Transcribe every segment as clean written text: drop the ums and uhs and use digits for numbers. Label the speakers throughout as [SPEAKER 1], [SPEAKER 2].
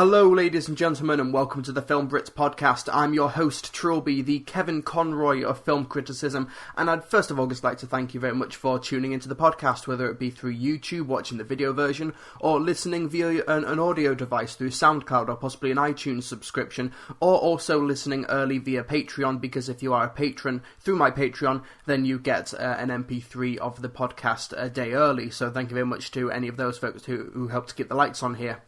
[SPEAKER 1] Hello ladies and gentlemen and welcome to the Film Brits podcast. I'm your host Trilby, the Kevin Conroy of film criticism, and I'd first of all just like to thank you very much for tuning into the podcast, whether it be through YouTube, watching the video version, or listening via an audio device through SoundCloud or possibly an iTunes subscription, or also listening early via Patreon, because if you are a patron through my Patreon, then you get an MP3 of the podcast a day early, so thank you very much to any of those folks who helped to keep the lights on here.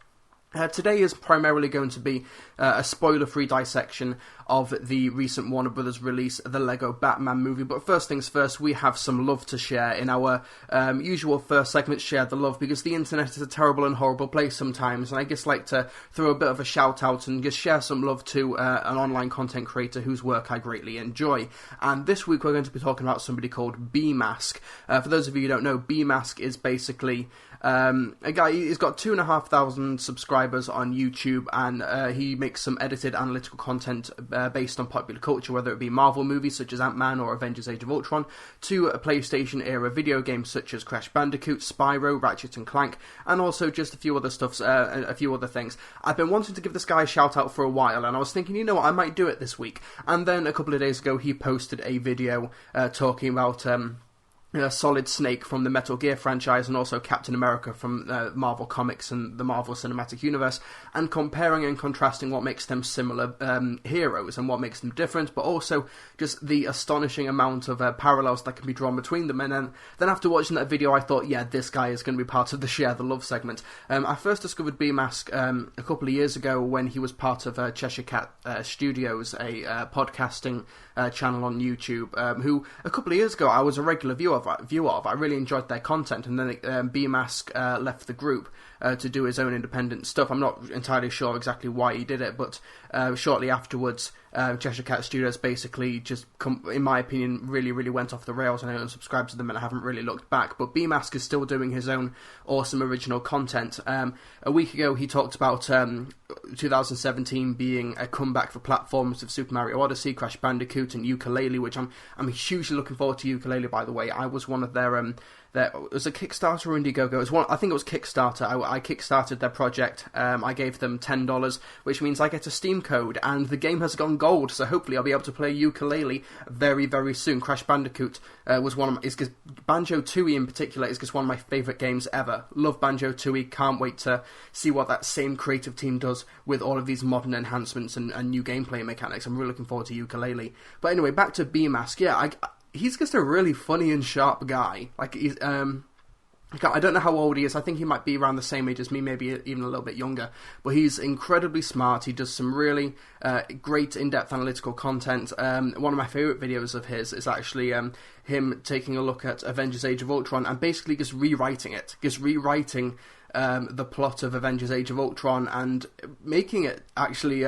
[SPEAKER 1] Today is primarily going to be a spoiler-free dissection of the recent Warner Brothers release, the Lego Batman movie. But first things first, we have some love to share in our usual first segment, Share the Love, because the internet is a terrible and horrible place sometimes, and I just like to throw a bit of a shout-out and just share some love to an online content creator whose work I greatly enjoy. And this week we're going to be talking about somebody called B-Mask. For those of you who don't know, B-Mask is basically a guy. He's got 2,500 subscribers on YouTube, and he makes some edited analytical content based on popular culture, whether it be Marvel movies such as Ant-Man or Avengers Age of Ultron, to a PlayStation era video games such as Crash Bandicoot, Spyro, Ratchet and Clank, and also just a few other things. I've been wanting to give this guy a shout out for a while, and I was thinking, you know what, I might do it this week. And then a couple of days ago he posted a video talking about Solid Snake from the Metal Gear franchise, and also Captain America from Marvel Comics and the Marvel Cinematic Universe, and comparing and contrasting what makes them similar heroes and what makes them different, but also just the astonishing amount of parallels that can be drawn between them. And then after watching that video, I thought, yeah, this guy is going to be part of the Share the Love segment. I first discovered B-Mask a couple of years ago when he was part of Cheshire Cat Studios, a podcasting channel on YouTube, who a couple of years ago I was a regular viewer of. I really enjoyed their content, and then B-Mask left the group to do his own independent stuff. I'm not entirely sure exactly why he did it, but shortly afterwards Cheshire Cat Studios basically just, in my opinion, really went off the rails, and I unsubscribed to them and I haven't really looked back. But B-Mask is still doing his own awesome original content. A week ago he talked about 2017 being a comeback for platforms of Super Mario Odyssey, Crash Bandicoot and Yooka-Laylee, which I'm hugely looking forward to. Yooka-Laylee, by the way, I was one of their it was a Kickstarter or Indiegogo. I think it was Kickstarter. I kickstarted their project. I gave them $10, which means I get a Steam code, and the game has gone gold. So hopefully I'll be able to play Yooka-Laylee very soon. Crash Bandicoot was one of my. Banjo-Tooie in particular is just one of my favourite games ever. Love Banjo-Tooie. Can't wait to see what that same creative team does with all of these modern enhancements and new gameplay mechanics. I'm really looking forward to Yooka-Laylee. But anyway, back to B-Mask. Yeah, he's just a really funny and sharp guy. Like, he's, I don't know how old he is. I think he might be around the same age as me, maybe even a little bit younger. But he's incredibly smart. He does some really great in-depth analytical content. One of my favourite videos of his is actually him taking a look at Avengers Age of Ultron and basically just rewriting it. Just rewriting the plot of Avengers Age of Ultron and making it actually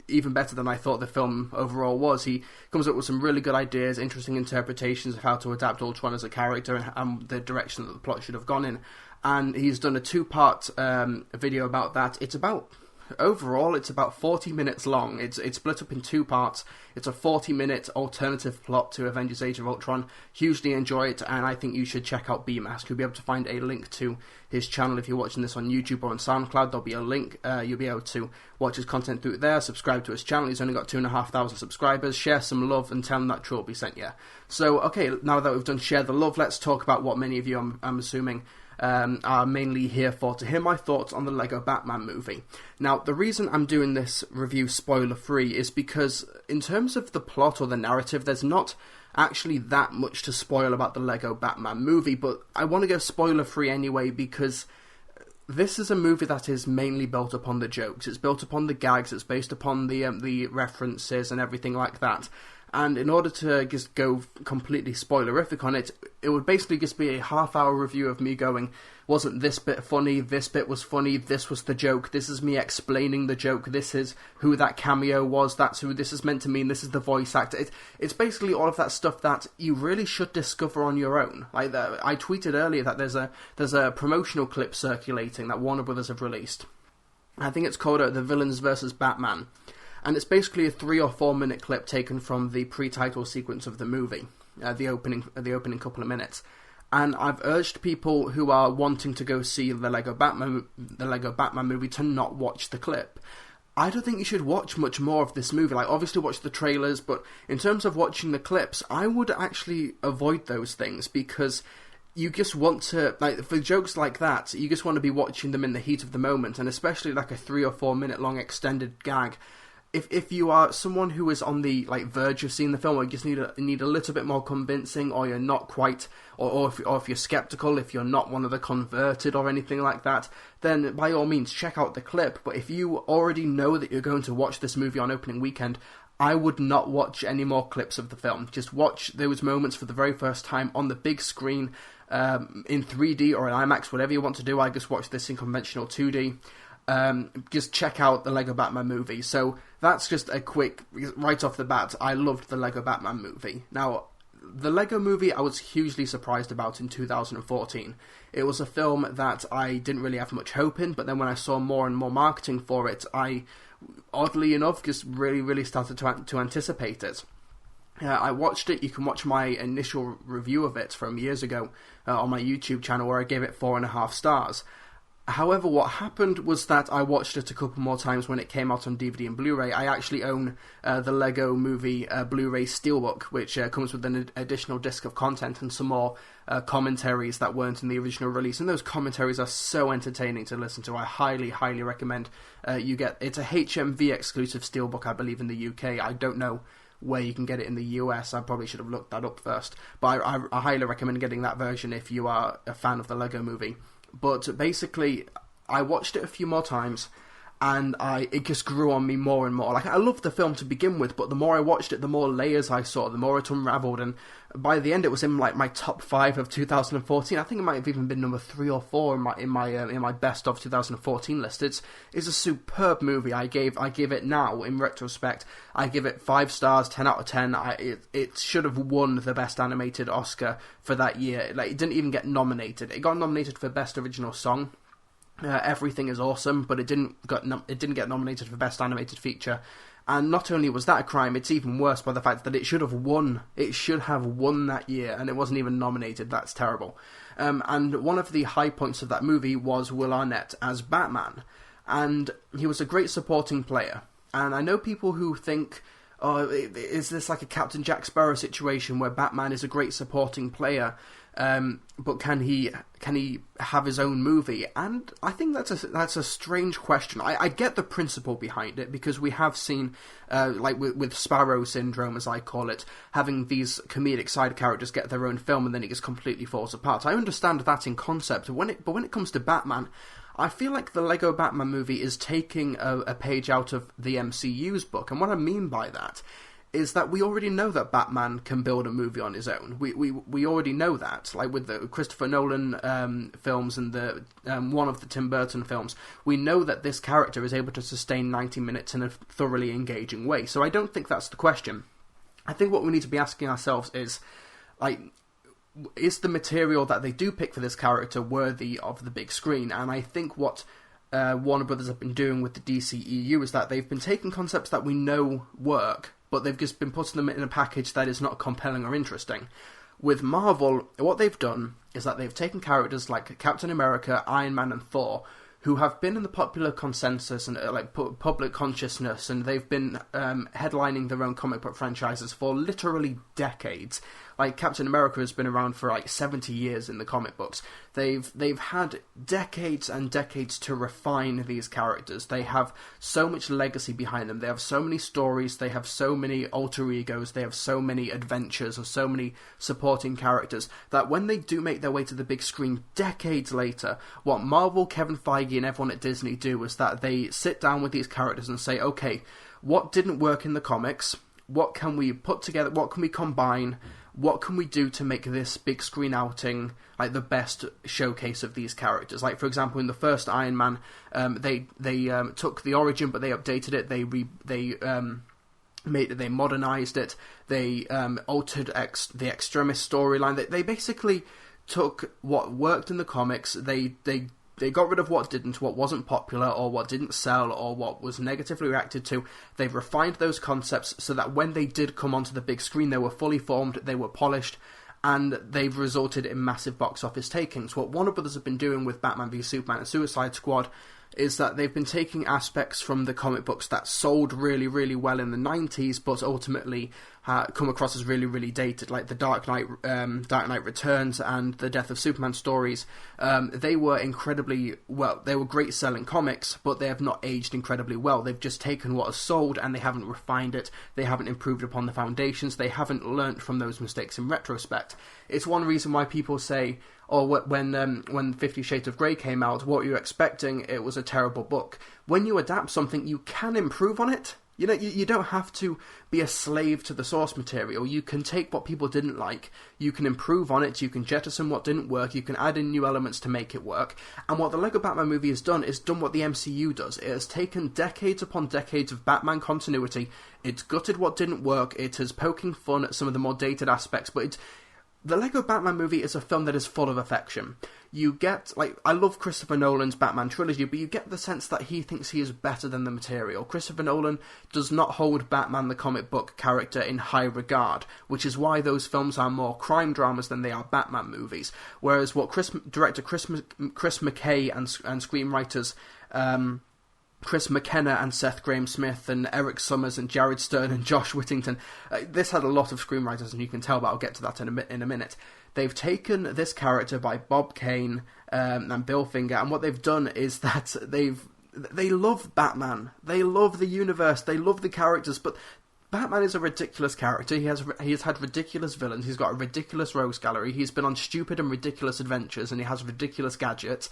[SPEAKER 1] even better than I thought the film overall was. He comes up with some really good ideas, interesting interpretations of how to adapt Ultron as a character and the direction that the plot should have gone in. And he's done a two-part video about that. Overall, it's about 40 minutes long. It's split up in two parts. It's a 40-minute alternative plot to Avengers Age of Ultron. Hugely enjoy it, and I think you should check out B-Mask. You'll be able to find a link to his channel if you're watching this on YouTube or on SoundCloud. There'll be a link. You'll be able to watch his content through there, subscribe to his channel. He's only got 2,500 subscribers. Share some love and tell him that Trilby sent you. So, okay, now that we've done Share the Love, let's talk about what many of you, I'm assuming, are mainly here for, to hear my thoughts on the Lego Batman movie. Now, the reason I'm doing this review spoiler-free is because, in terms of the plot or the narrative, there's not actually that much to spoil about the Lego Batman movie, but I want to go spoiler-free anyway because this is a movie that is mainly built upon the jokes. It's built upon the gags, it's based upon the references and everything like that. And in order to just go completely spoilerific on it, it would basically just be a half-hour review of me going, wasn't this bit funny, this bit was funny, this was the joke, this is me explaining the joke, this is who that cameo was, that's who this is meant to mean, this is the voice actor. It's basically all of that stuff that you really should discover on your own. Like I tweeted earlier that there's a promotional clip circulating that Warner Brothers have released. I think it's called The Villains vs. Batman. And it's basically a 3 or 4 minute clip taken from the pre-title sequence of the movie, the opening couple of minutes. And I've urged people who are wanting to go see the Lego Batman movie to not watch the clip. I don't think you should watch much more of this movie. Like, obviously watch the trailers, but in terms of watching the clips, I would actually avoid those things, because you just want to, like, for jokes like that, you just want to be watching them in the heat of the moment, and especially like a 3 or 4 minute long extended gag. If you are someone who is on the verge of seeing the film, or you just need a little bit more convincing, or you're not quite, or if you're skeptical, if you're not one of the converted or anything like that, then by all means check out the clip. But if you already know that you're going to watch this movie on opening weekend, I would not watch any more clips of the film. Just watch those moments for the very first time on the big screen, in 3D or in IMAX, whatever you want to do. I just watched this in conventional 2D. Just check out the Lego Batman movie. So that's just a quick, right off the bat, I loved the Lego Batman movie. Now, the Lego movie I was hugely surprised about in 2014. It was a film that I didn't really have much hope in, but then when I saw more and more marketing for it, I, oddly enough, just really started to anticipate it. I watched it. You can watch my initial review of it from years ago on my YouTube channel, where I gave it 4.5 stars. However, what happened was that I watched it a couple more times when it came out on DVD and Blu-ray. I actually own the Lego Movie Blu-ray Steelbook, which comes with an additional disc of content and some more commentaries that weren't in the original release. And those commentaries are so entertaining to listen to. I highly recommend you get. It's a HMV exclusive Steelbook, I believe, in the UK. I don't know where you can get it in the US. I probably should have looked that up first. But I highly recommend getting that version if you are a fan of the Lego Movie. But basically, I watched it a few more times, and it just grew on me more and more. Like, I loved the film to begin with, but the more I watched it, the more layers I saw, the more it unraveled, and by the end, it was in like my top 5 of 2014. I think it might have even been number 3 or 4 in my best of 2014 list. It's a superb movie. I give it now, in retrospect, I give it 5 stars, 10 out of 10. It should have won the Best Animated Oscar for that year. Like, it didn't even get nominated. It got nominated for Best Original Song. Everything is Awesome, but it didn't get nominated for Best Animated Feature. And not only was that a crime, it's even worse by the fact that it should have won. It should have won that year, and it wasn't even nominated. That's terrible. And one of the high points of that movie was Will Arnett as Batman, and he was a great supporting player. And I know people who think, oh, is this like a Captain Jack Sparrow situation where Batman is a great supporting player, but can he have his own movie? And I think that's a strange question. I get the principle behind it, because we have seen, like with Sparrow syndrome, as I call it, having these comedic side characters get their own film and then it just completely falls apart. I understand that in concept, but when it comes to Batman, I feel like the Lego Batman movie is taking a page out of the MCU's book. And what I mean by that is that we already know that Batman can build a movie on his own. We already know that. Like with the Christopher Nolan films and the one of the Tim Burton films, we know that this character is able to sustain 90 minutes in a thoroughly engaging way. So I don't think that's the question. I think what we need to be asking ourselves is, like, is the material that they do pick for this character worthy of the big screen? And I think what Warner Brothers have been doing with the DCEU is that they've been taking concepts that we know work, but they've just been putting them in a package that is not compelling or interesting. With Marvel, what they've done is that they've taken characters like Captain America, Iron Man, and Thor, who have been in the popular consensus and public consciousness, and they've been headlining their own comic book franchises for literally decades. Like, Captain America has been around for like 70 years in the comic books. They've had decades and decades to refine these characters. They have so much legacy behind them. They have so many stories. They have so many alter egos. They have so many adventures and so many supporting characters that when they do make their way to the big screen decades later, what Marvel, Kevin Feige, and everyone at Disney do is that they sit down with these characters and say, okay, what didn't work in the comics? What can we put together? What can we combine? What can we do to make this big screen outing like the best showcase of these characters? Like, for example, in the first Iron Man, they took the origin, but they updated it. They modernized it. They altered the Extremis storyline. They basically took what worked in the comics. They got rid of what didn't, what wasn't popular, or what didn't sell, or what was negatively reacted to. They've refined those concepts so that when they did come onto the big screen, they were fully formed, they were polished, and they've resulted in massive box office takings. What Warner Brothers have been doing with Batman v Superman and Suicide Squad is that they've been taking aspects from the comic books that sold really, really well in the 90s, but ultimately come across as really, really dated, like the Dark Knight Returns and the Death of Superman stories. They were incredibly well. They were great selling comics, but they have not aged incredibly well. They've just taken what has sold and they haven't refined it. They haven't improved upon the foundations. They haven't learnt from those mistakes in retrospect. It's one reason why people say, or when 50 Shades of Grey came out, what you're expecting, it was a terrible book. When you adapt something, you can improve on it. You know, you don't have to be a slave to the source material. You can take what people didn't like, you can improve on it, you can jettison what didn't work, you can add in new elements to make it work. And what the Lego Batman movie has done is done what the MCU does. It has taken decades upon decades of Batman continuity, it's gutted what didn't work, it is poking fun at some of the more dated aspects, but the Lego Batman movie is a film that is full of affection. You get, I love Christopher Nolan's Batman trilogy, but you get the sense that he thinks he is better than the material. Christopher Nolan does not hold Batman the comic book character in high regard, which is why those films are more crime dramas than they are Batman movies. Whereas what director Chris McKay and screenwriters Chris McKenna and Seth Grahame-Smith and Eric Summers and Jared Stern and Josh Whittington. This had a lot of screenwriters, and you can tell, but I'll get to that in a minute. They've taken this character by Bob Kane and Bill Finger, and what they've done is that they love Batman. They love the universe. They love the characters, but Batman is a ridiculous character. He has had ridiculous villains. He's got a ridiculous rogues gallery. He's been on stupid and ridiculous adventures, and he has ridiculous gadgets.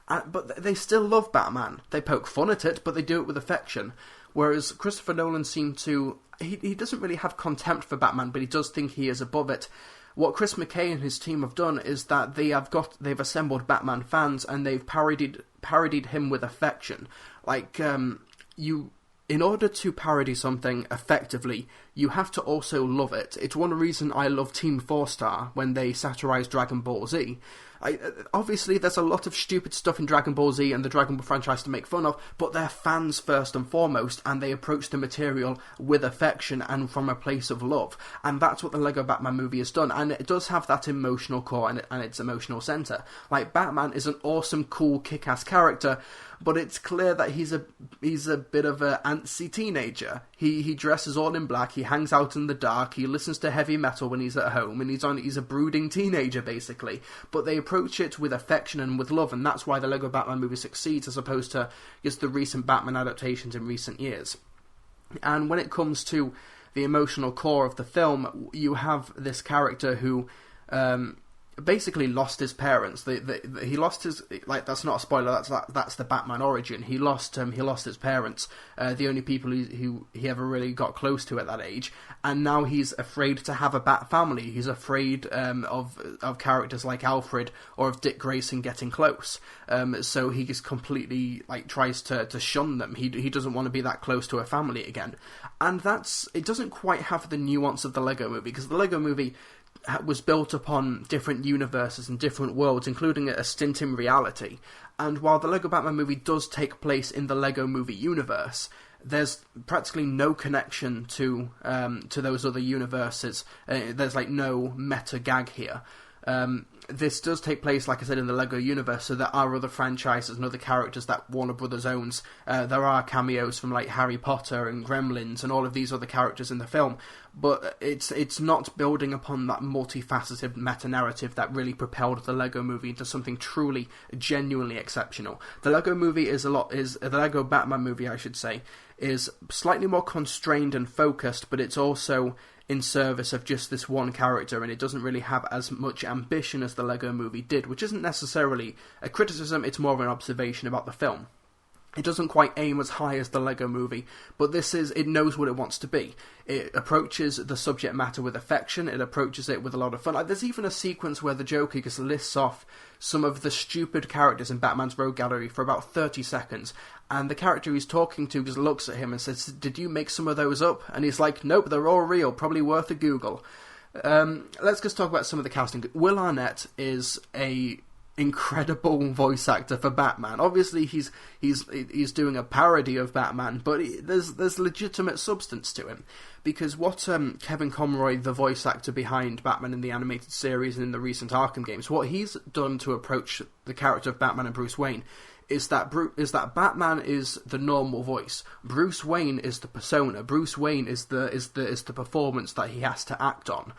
[SPEAKER 1] But they still love Batman. They poke fun at it, but they do it with affection. Whereas Christopher Nolan seemed to... He doesn't really have contempt for Batman, but he does think he is above it. What Chris McKay and his team have done is that they've assembled Batman fans, and they've parodied him with affection. In order to parody something effectively, you have to also love it. It's one reason I love Team 4-Star when they satirise Dragon Ball Z. Obviously, there's a lot of stupid stuff in Dragon Ball Z and the Dragon Ball franchise to make fun of, but they're fans first and foremost, and they approach the material with affection and from a place of love. And that's what the Lego Batman movie has done, and it does have that emotional core and its emotional centre. Batman is an awesome, cool, kick-ass character, but it's clear that he's a bit of an antsy teenager. He dresses all in black, he hangs out in the dark, he listens to heavy metal when he's at home, and he's a brooding teenager, basically. But they approach it with affection and with love, and that's why the Lego Batman movie succeeds as opposed to just the recent Batman adaptations in recent years. And when it comes to the emotional core of the film, you have this character who... basically lost his parents. He lost his, that's not a spoiler, that's the Batman origin. He lost his parents, the only people who he ever really got close to at that age, and now he's afraid to have a Bat family. He's afraid of characters like Alfred or of Dick Grayson getting close. So he just completely tries to shun them. He doesn't want to be that close to a family again. And it doesn't quite have the nuance of the Lego movie, because the Lego movie was built upon different universes and different worlds, including a stint in reality. And while the Lego Batman movie does take place in the Lego movie universe, there's practically no connection to those other universes. There's no meta gag here. This does take place, like I said, in the LEGO universe, so there are other franchises and other characters that Warner Brothers owns. There are cameos from Harry Potter and Gremlins and all of these other characters in the film, but it's not building upon that multifaceted meta-narrative that really propelled the LEGO movie into something truly, genuinely exceptional. The LEGO Batman movie, I should say, is slightly more constrained and focused, but it's also in service of just this one character, and it doesn't really have as much ambition as the Lego movie did, which isn't necessarily a criticism, it's more of an observation about the film. It doesn't quite aim as high as the Lego movie, but it knows what it wants to be. It approaches the subject matter with affection, it approaches it with a lot of fun. There's even a sequence where the Joker just lists off some of the stupid characters in Batman's rogue gallery for about 30 seconds, and the character he's talking to just looks at him and says, "Did you make some of those up?" And he's like, "Nope, they're all real, probably worth a Google." Let's just talk about some of the casting. Will Arnett is incredible voice actor for Batman. Obviously, he's doing a parody of Batman, but there's legitimate substance to him. Because what Kevin Conroy, the voice actor behind Batman in the animated series and in the recent Arkham games, what he's done to approach the character of Batman and Bruce Wayne is that Batman is the normal voice. Bruce Wayne is the persona. Bruce Wayne is the performance that he has to act on.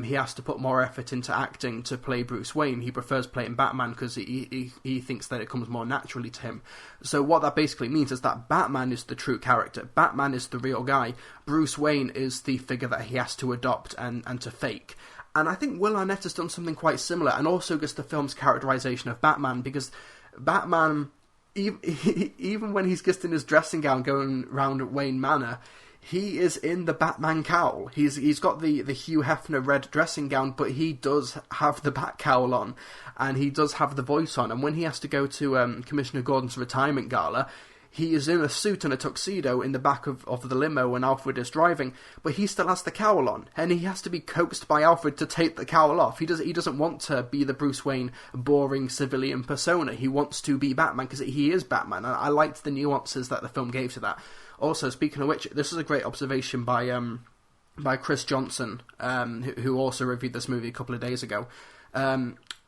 [SPEAKER 1] He has to put more effort into acting to play Bruce Wayne. He prefers playing Batman because he thinks that it comes more naturally to him. So what that basically means is that Batman is the true character. Batman is the real guy. Bruce Wayne is the figure that he has to adopt and to fake. And I think Will Arnett has done something quite similar, and also just the film's characterization of Batman, because Batman, even when he's just in his dressing gown going round at Wayne Manor, he is in the Batman cowl. He's got the Hugh Hefner red dressing gown, but he does have the Bat cowl on, and he does have the voice on. And when he has to go to Commissioner Gordon's retirement gala, he is in a suit and a tuxedo in the back of the limo when Alfred is driving, but he still has the cowl on, and he has to be coaxed by Alfred to take the cowl off. He doesn't want to be the Bruce Wayne boring civilian persona. He wants to be Batman because he is Batman, and I liked the nuances that the film gave to that. Also, speaking of which, this is a great observation by Chris Johnson, who also reviewed this movie a couple of days ago.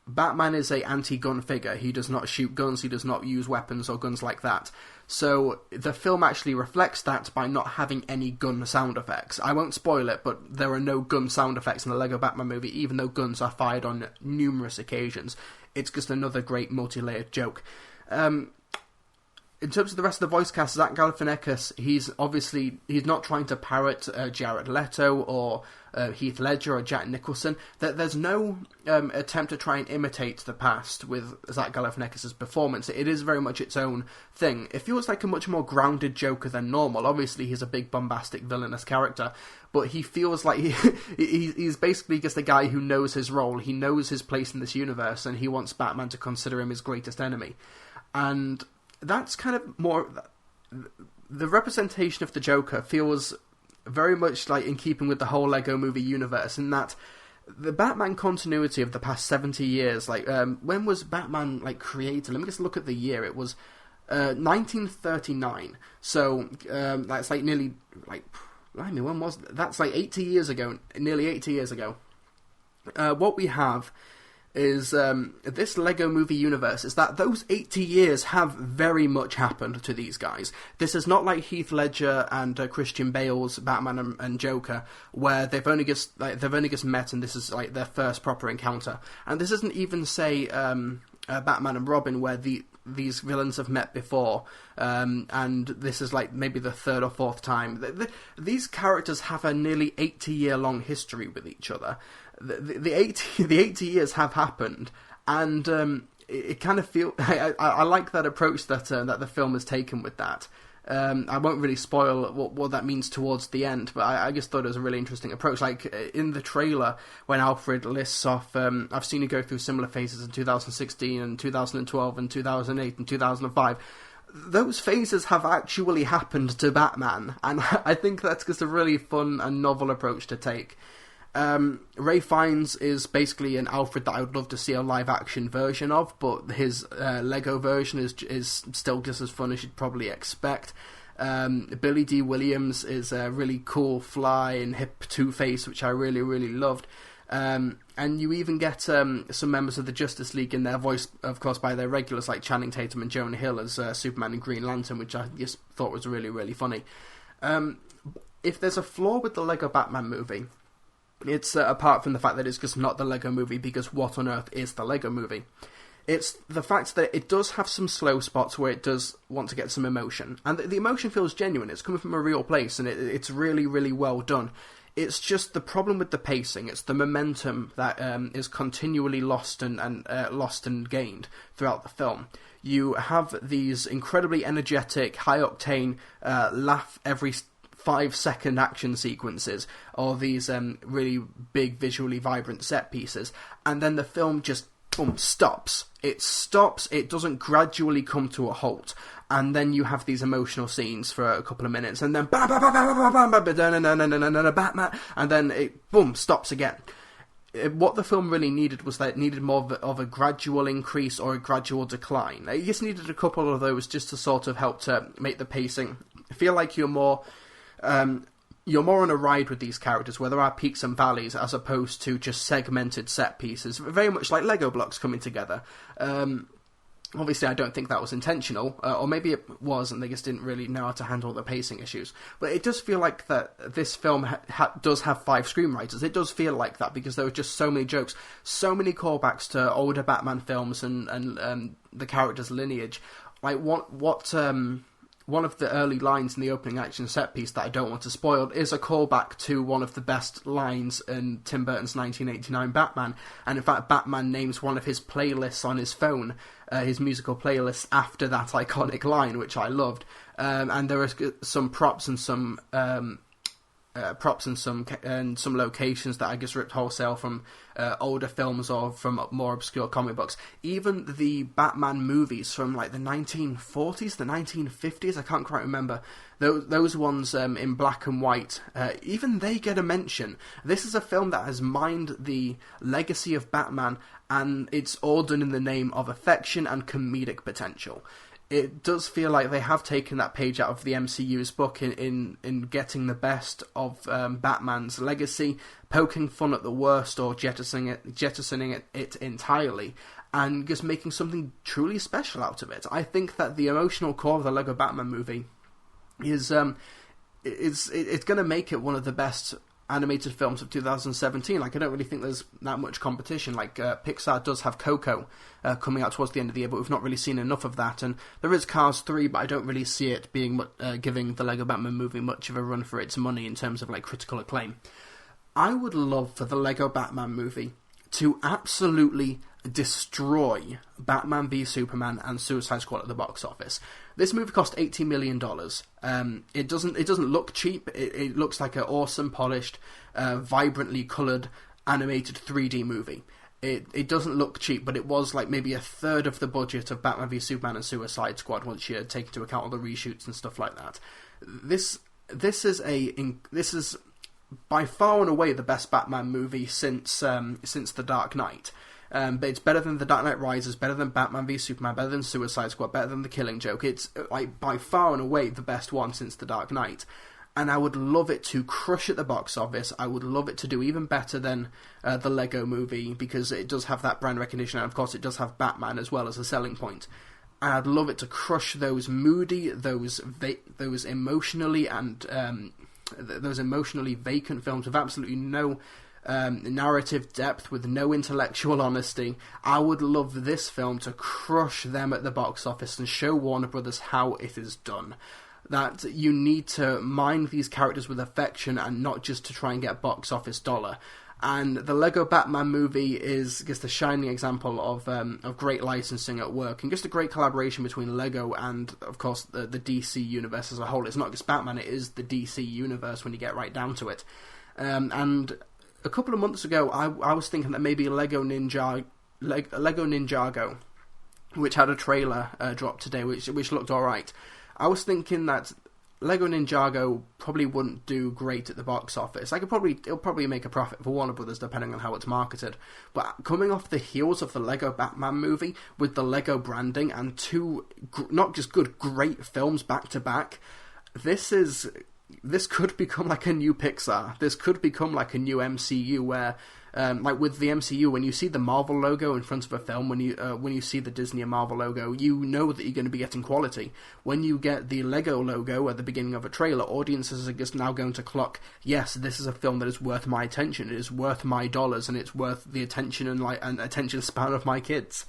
[SPEAKER 1] Batman is a anti-gun figure. He does not shoot guns, he does not use weapons or guns like that. So the film actually reflects that by not having any gun sound effects. I won't spoil it, but there are no gun sound effects in the Lego Batman movie, even though guns are fired on numerous occasions. It's just another great multi-layered joke. In terms of the rest of the voice cast, Zach Galifianakis, he's not trying to parrot Jared Leto or Heath Ledger or Jack Nicholson. There's no attempt to try and imitate the past with Zach Galifianakis' performance. It is very much its own thing. It feels like a much more grounded Joker than normal. Obviously, he's a big, bombastic, villainous character, but he feels like he's basically just a guy who knows his role. He knows his place in this universe, and he wants Batman to consider him his greatest enemy. And that's kind of more... The representation of the Joker feels very much like in keeping with the whole Lego movie universe, in that the Batman continuity of the past 70 years, when was Batman created? Let me just look at the year. It was 1939. So that's nearly when was that's 80 years ago, nearly 80 years ago. What we have is this Lego movie universe is that those 80 years have very much happened to these guys. This is not like Heath Ledger and Christian Bale's Batman and Joker, where they've only just met and this is their first proper encounter. And this isn't even say Batman and Robin, where these villains have met before, and this is maybe the third or fourth time. These characters have a nearly 80-year-long history with each other. The 80 years have happened, and it kind of feel I like that approach that the film has taken with that. I won't really spoil what that means towards the end, but I just thought it was a really interesting approach. In the trailer, when Alfred lists off, I've seen you go through similar phases in 2016 and 2012 and 2008 and 2005. Those phases have actually happened to Batman, and I think that's just a really fun and novel approach to take. Ray Fiennes is basically an Alfred that I would love to see a live-action version of, but his Lego version is still just as fun as you'd probably expect. Billy D. Williams is a really cool, fly and hip Two-Face, which I really, really loved. And you even get some members of the Justice League in there, voiced, of course, by their regulars like Channing Tatum and Jonah Hill as Superman and Green Lantern, which I just thought was really, really funny. If there's a flaw with the Lego Batman movie, it's apart from the fact that it's just not the Lego movie, because what on earth is the Lego movie? It's the fact that it does have some slow spots where it does want to get some emotion. And the emotion feels genuine. It's coming from a real place, and it's really, really well done. It's just the problem with the pacing. It's the momentum that is continually lost and gained throughout the film. You have these incredibly energetic, high-octane, laugh every 5-second action sequences, or these really big, visually vibrant set pieces, and then the film just stops. It stops. It doesn't gradually come to a halt, and then you have these emotional scenes for a couple of minutes, and then Batman, and then it stops again. what the film really needed was that it needed more of a gradual increase or a gradual decline. It just needed a couple of those just to sort of help to make the pacing feel like you're more on a ride with these characters, where there are peaks and valleys as opposed to just segmented set pieces, very much like Lego blocks coming together. Obviously, I don't think that was intentional, or maybe it was, and they just didn't really know how to handle the pacing issues. But it does feel like that this film does have 5 screenwriters. It does feel like that, because there were just so many jokes, so many callbacks to older Batman films and the character's lineage. Like, one of the early lines in the opening action set piece that I don't want to spoil is a callback to one of the best lines in Tim Burton's 1989 Batman. And in fact, Batman names one of his playlists on his phone, his musical playlist, after that iconic line, which I loved. And there are some props and some some locations that I just ripped wholesale from older films or from more obscure comic books. Even the Batman movies from like the 1940s, the 1950s, I can't quite remember. Those ones in black and white, even they get a mention. This is a film that has mined the legacy of Batman, and it's all done in the name of affection and comedic potential. It does feel like they have taken that page out of the MCU's book in getting the best of Batman's legacy, poking fun at the worst or jettisoning it entirely, and just making something truly special out of it. I think that the emotional core of the Lego Batman movie is it's going to make it one of the best animated films of 2017. Like, I don't really think there's that much competition. Like, Pixar does have Coco coming out towards the end of the year, but we've not really seen enough of that. And there is Cars 3, but I don't really see it being giving the Lego Batman movie much of a run for its money in terms of like critical acclaim. I would love for the Lego Batman movie to absolutely destroy Batman v Superman and Suicide Squad at the box office. This movie cost $80 million. It doesn't look cheap. It looks like an awesome, polished, vibrantly coloured, animated 3D movie. It doesn't look cheap, but it was like maybe a third of the budget of Batman v Superman and Suicide Squad once you take into account all the reshoots and stuff like that. This is by far and away the best Batman movie since The Dark Knight. But it's better than The Dark Knight Rises, better than Batman v Superman, better than Suicide Squad, better than The Killing Joke. It's like by far and away the best one since The Dark Knight. And I would love it to crush at the box office. I would love it to do even better than the Lego movie, because it does have that brand recognition, and of course it does have Batman as well as a selling point. And I'd love it to crush those moody, those emotionally vacant films with absolutely no narrative depth, with no intellectual honesty. I would love this film to crush them at the box office and show Warner Brothers how it is done. That you need to mine these characters with affection and not just to try and get box office dollar. And the Lego Batman movie is just a shining example of great licensing at work, and just a great collaboration between Lego and, of course, the DC universe as a whole. It's not just Batman, it is the DC universe when you get right down to it. And a couple of months ago, I was thinking that maybe Lego Ninjago, which had a trailer dropped today, which looked alright. I was thinking that Lego Ninjago probably wouldn't do great at the box office. It'll probably make a profit for Warner Brothers depending on how it's marketed. But coming off the heels of the Lego Batman movie with the Lego branding and two not just good, great films back to back, this could become like a new Pixar. This could become like a new MCU where, like with the MCU, when you see the Marvel logo in front of a film, when you see the Disney and Marvel logo, you know that you're going to be getting quality. When you get the Lego logo at the beginning of a trailer, audiences are just now going to clock, yes, this is a film that is worth my attention, it is worth my dollars, and it's worth the attention and attention span of my kids.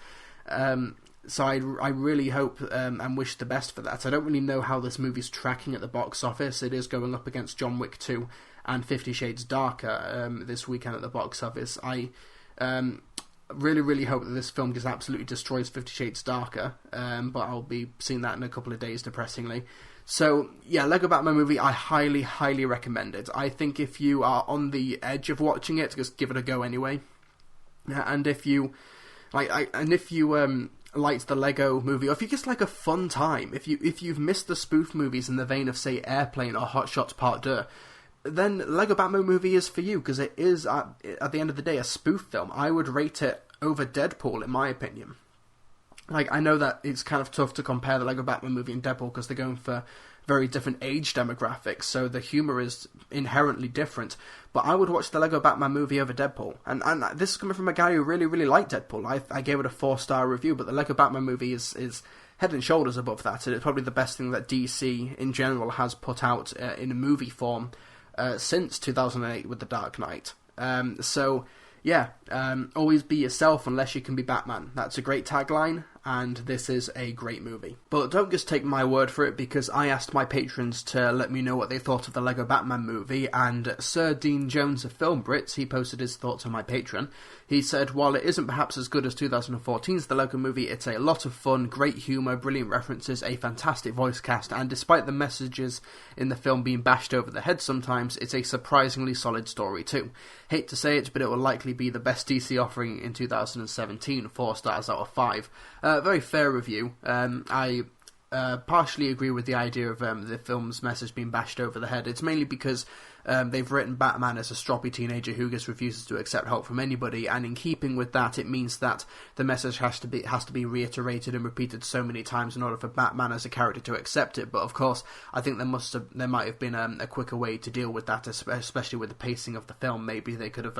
[SPEAKER 1] So I really hope and wish the best for that. I don't really know how this movie's tracking at the box office. It is going up against John Wick 2 and 50 Shades Darker this weekend at the box office. I really, really hope that this film just absolutely destroys 50 Shades Darker, but I'll be seeing that in a couple of days, depressingly. So, yeah, Lego Batman movie, I highly, highly recommend it. I think if you are on the edge of watching it, just give it a go anyway. And if you liked the Lego movie, or if you just like a fun time, if you've missed the spoof movies in the vein of, say, Airplane or Hot Shots Part 2, then Lego Batman movie is for you, because it is, at the end of the day, a spoof film. I would rate it over Deadpool, in my opinion. Like, I know that it's kind of tough to compare the Lego Batman movie and Deadpool, because they're going for very different age demographics, so the humour is inherently different. But I would watch the Lego Batman movie over Deadpool. And this is coming from a guy who really, really liked Deadpool. I gave it a 4-star review, but the Lego Batman movie is head and shoulders above that, and it's probably the best thing that DC in general has put out in a movie form since 2008 with The Dark Knight. So, yeah, always be yourself unless you can be Batman. That's a great tagline, and this is a great movie. But don't just take my word for it, because I asked my patrons to let me know what they thought of the Lego Batman movie, and Sir Dean Jones of Film Brits, he posted his thoughts on my Patreon. He said, while it isn't perhaps as good as 2014's The Lego Movie, it's a lot of fun, great humour, brilliant references, a fantastic voice cast, and despite the messages in the film being bashed over the head sometimes, it's a surprisingly solid story too. Hate to say it, but it will likely be the best DC offering in 2017, 4 stars out of 5. Very fair review. I partially agree with the idea of the film's message being bashed over the head. It's mainly because they've written Batman as a stroppy teenager who just refuses to accept help from anybody, and in keeping with that, it means that the message has to be reiterated and repeated so many times in order for Batman as a character to accept it. But of course, I think there might have been a quicker way to deal with that, especially with the pacing of the film. Maybe they could have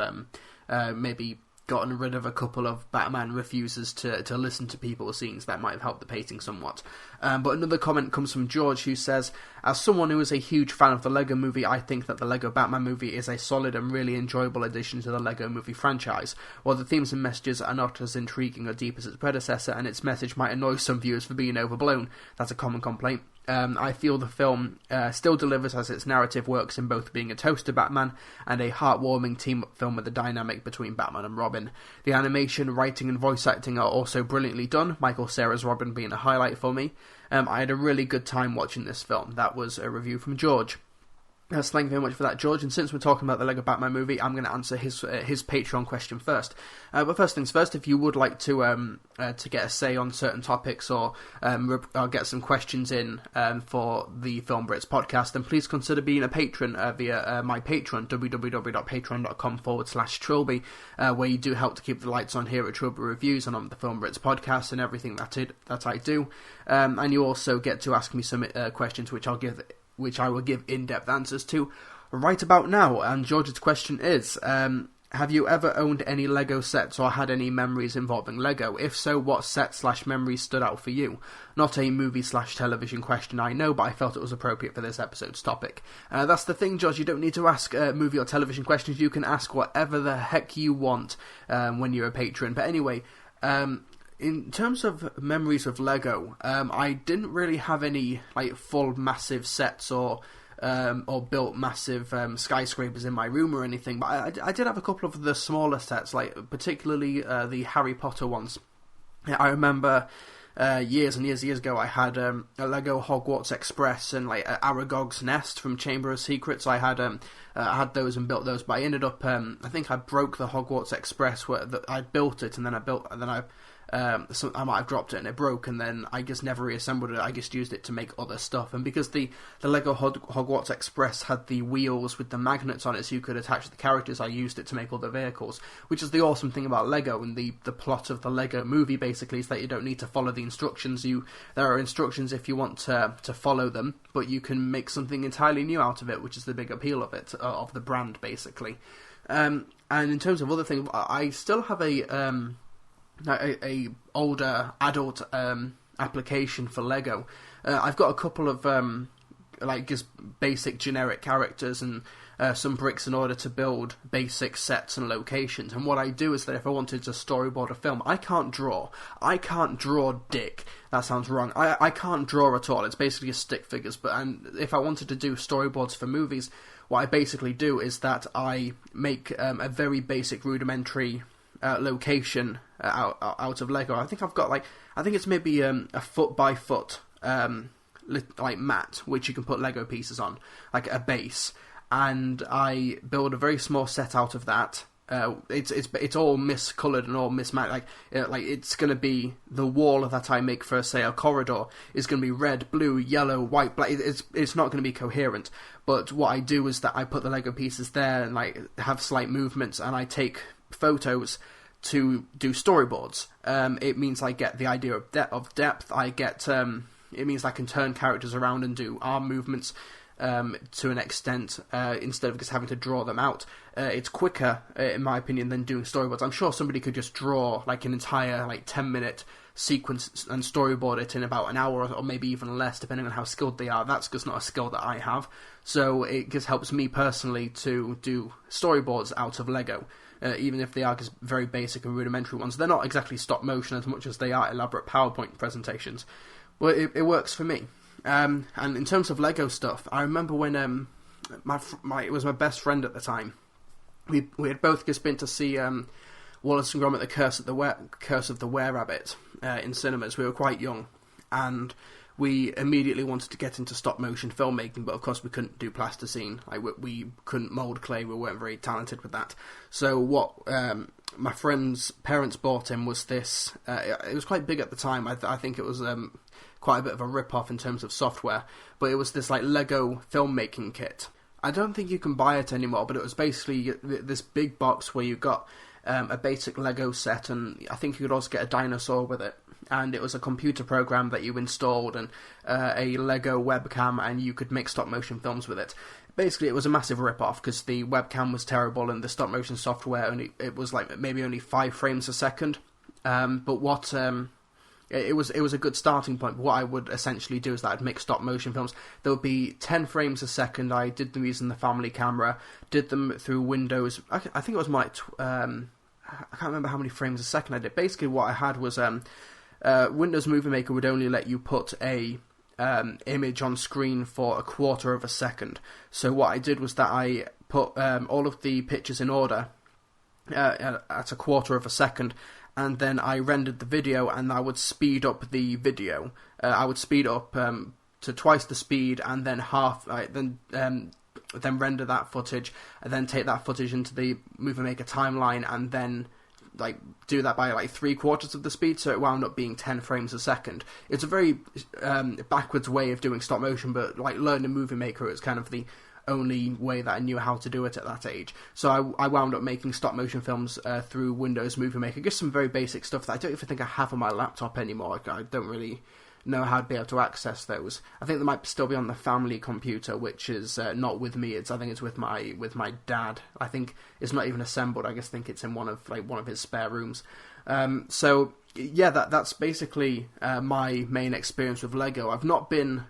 [SPEAKER 1] maybe gotten rid of a couple of Batman refuses to listen to people's scenes. That might have helped the pacing somewhat. But another comment comes from George, who says, as someone who is a huge fan of the Lego Movie, I think that the Lego Batman movie is a solid and really enjoyable addition to the Lego Movie franchise. While the themes and messages are not as intriguing or deep as its predecessor, and its message might annoy some viewers for being overblown, that's a common complaint. I feel the film still delivers, as its narrative works in both being a toast to Batman and a heartwarming team-up film with the dynamic between Batman and Robin. The animation, writing and voice acting are also brilliantly done, Michael Cera's Robin being a highlight for me. I had a really good time watching this film. That was a review from George. Thank you very much for that, George. And since we're talking about the Lego Batman movie, I'm going to answer his Patreon question first. But first things first, if you would like to get a say on certain topics or get some questions in for the Film Brits podcast, then please consider being a patron via my Patreon, www.patreon.com/Trilby, where you do help to keep the lights on here at Trilby Reviews and on the Film Brits podcast and everything that I do. And you also get to ask me some questions which I will give in-depth answers to right about now. And George's question is, have you ever owned any Lego sets or had any memories involving Lego? If so, what set/memories stood out for you? Not a movie/television question, I know, but I felt it was appropriate for this episode's topic. That's the thing, George, you don't need to ask movie or television questions. You can ask whatever the heck you want when you're a patron. But anyway, in terms of memories of Lego, I didn't really have any full massive sets or built massive skyscrapers in my room or anything, but I did have a couple of the smaller sets, particularly the Harry Potter ones. I remember years and years ago I had a Lego Hogwarts Express and Aragog's Nest from Chamber of Secrets. I had those and built those, but I ended up I think I broke the Hogwarts Express where I built it, and then I might have dropped it and it broke, and then I just never reassembled it. I just used it to make other stuff. And because the Lego Hogwarts Express had the wheels with the magnets on it so you could attach the characters, I used it to make other vehicles, which is the awesome thing about Lego. And the plot of the Lego movie basically is that you don't need to follow the instructions. There are instructions if you want to follow them, but you can make something entirely new out of it, which is the big appeal of it, of the brand basically. And in terms of other things, I still have a older adult application for Lego. I've got a couple of just basic generic characters and some bricks in order to build basic sets and locations. And what I do is that if I wanted to storyboard a film, I can't draw dick. That sounds wrong. I can't draw at all. It's basically just stick figures. And if I wanted to do storyboards for movies, what I basically do is that I make a very basic rudimentary location out of Lego. I think I've got I think it's maybe a foot by foot mat which you can put Lego pieces on, like a base, and I build a very small set out of that. it's all miscoloured and all mismatched. Like it's going to be the wall that I make for, say, a corridor is going to be red, blue, yellow, white, black. It's not going to be coherent. But what I do is that I put the Lego pieces there and like have slight movements, and I take photos to do storyboards. It means I get the idea of depth. I get it means I can turn characters around and do arm movements to an extent, instead of just having to draw them out. It's quicker, in my opinion, than doing storyboards. I'm sure somebody could just draw like an entire 10-minute sequence and storyboard it in about an hour or maybe even less, depending on how skilled they are. That's just not a skill that I have. So it just helps me personally to do storyboards out of Lego. Even if they are just very basic and rudimentary ones. They're not exactly stop motion as much as they are elaborate PowerPoint presentations. But it works for me. And in terms of Lego stuff, I remember when it was my best friend at the time. We had both just been to see Wallace and Gromit: The Curse of the Were-Rabbit in cinemas. We were quite young, and we immediately wanted to get into stop motion filmmaking, but of course we couldn't do plasticine. We couldn't mould clay. We weren't very talented with that. So what my friend's parents bought him was this. It was quite big at the time. I think it was quite a bit of a rip-off in terms of software, but it was this Lego filmmaking kit. I don't think you can buy it anymore, but it was basically this big box where you got a basic Lego set, and I think you could also get a dinosaur with it. And it was a computer program that you installed, and a Lego webcam, and you could make stop-motion films with it. Basically, it was a massive rip-off, because the webcam was terrible, and the stop-motion software, it was maybe only 5 frames a second. But what... It was a good starting point. What I would essentially do is that I'd make stop-motion films. There would be 10 frames a second. I did them using the family camera, did them through Windows. I think it was more like... I can't remember how many frames a second I did. Basically, what I had was... Windows Movie Maker would only let you put a image on screen for a quarter of a second. So what I did was that I put all of the pictures in order at a quarter of a second, and then I rendered the video, and I would speed up the video. I would speed up to twice the speed, and then then render that footage, and then take that footage into the Movie Maker timeline, and then do that by 3/4 of the speed, so it wound up being 10 frames a second. It's a very backwards way of doing stop motion, but learning Movie Maker is kind of the only way that I knew how to do it at that age. So I wound up making stop motion films through Windows Movie Maker. Just some very basic stuff that I don't even think I have on my laptop anymore. I don't really know how to be able to access those. I think they might still be on the family computer, which is not with me. I think it's with my dad. I think it's not even assembled. I just think it's in one of his spare rooms. So yeah, that's basically my main experience with Lego. I've not been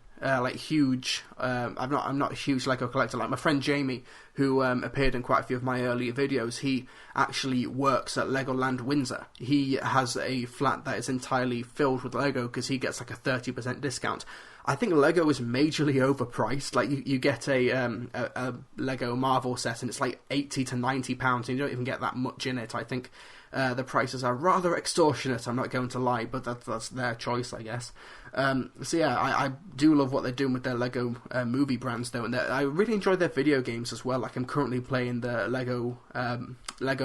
[SPEAKER 1] huge. I'm not a huge Lego collector. Like my friend Jamie, who appeared in quite a few of my earlier videos, he actually works at Legoland Windsor. He has a flat that is entirely filled with Lego because he gets a 30% discount. I think Lego is majorly overpriced. You get a Lego Marvel set and it's £80 to £90, and you don't even get that much in it. I think the prices are rather extortionate, I'm not going to lie, but that's their choice, I guess. So yeah, I do love what they're doing with their Lego movie brands, though, and I really enjoy their video games as well. I'm currently playing the Lego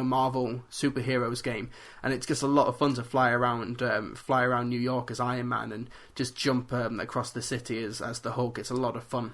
[SPEAKER 1] Marvel Superheroes game, and it's just a lot of fun to fly around New York as Iron Man and just jump across the city as the Hulk. It's a lot of fun.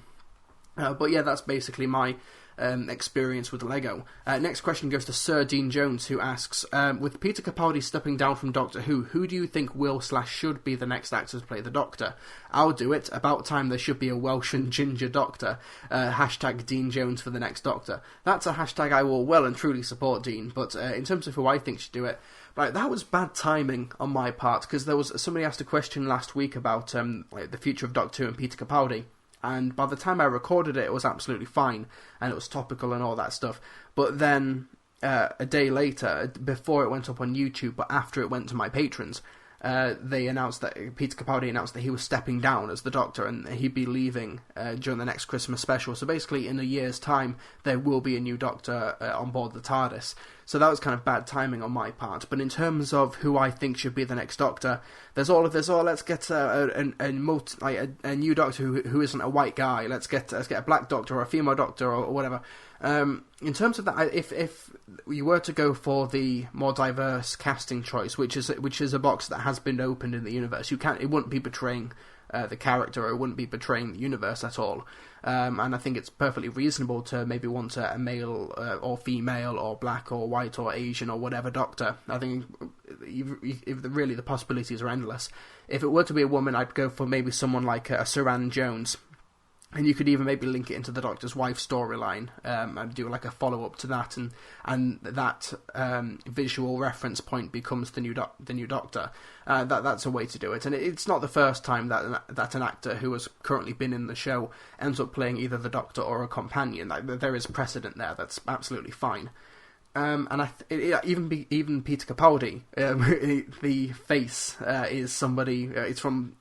[SPEAKER 1] But yeah, that's basically my experience with Lego. Next question goes to Sir Dean Jones, who asks, with Peter Capaldi stepping down from Doctor Who do you think will/should be the next actor to play the Doctor? I'll do it. About time there should be a Welsh and ginger Doctor. Hashtag Dean Jones for the next Doctor. That's a hashtag I will well and truly support, Dean, but in terms of who I think should do it, that was bad timing on my part, because there was somebody asked a question last week about the future of Doctor Who and Peter Capaldi. And by the time I recorded it, it was absolutely fine, and it was topical and all that stuff. But then, a day later, before it went up on YouTube, but after it went to my patrons, they announced that Peter Capaldi announced that he was stepping down as the Doctor, and he'd be leaving during the next Christmas special. So basically, in a year's time, there will be a new Doctor on board the TARDIS. So that was kind of bad timing on my part. But in terms of who I think should be the next Doctor, there's all of this. Oh, let's get a new Doctor who isn't a white guy. Let's get a black Doctor or a female Doctor or whatever. In terms of that, if you were to go for the more diverse casting choice, which is a box that has been opened in the universe, it wouldn't be betraying the character, or it wouldn't be betraying the universe at all. And I think it's perfectly reasonable to maybe want a male or female or black or white or Asian or whatever Doctor. I think really the possibilities are endless. If it were to be a woman, I'd go for maybe someone like Saran Jones. And you could even maybe link it into the Doctor's wife storyline, and do like a follow-up to that, and that visual reference point becomes the new Doctor. That's a way to do it, and it's not the first time that an actor who has currently been in the show ends up playing either the Doctor or a companion. There is precedent there. That's absolutely fine. And even Peter Capaldi, the face is somebody. It's from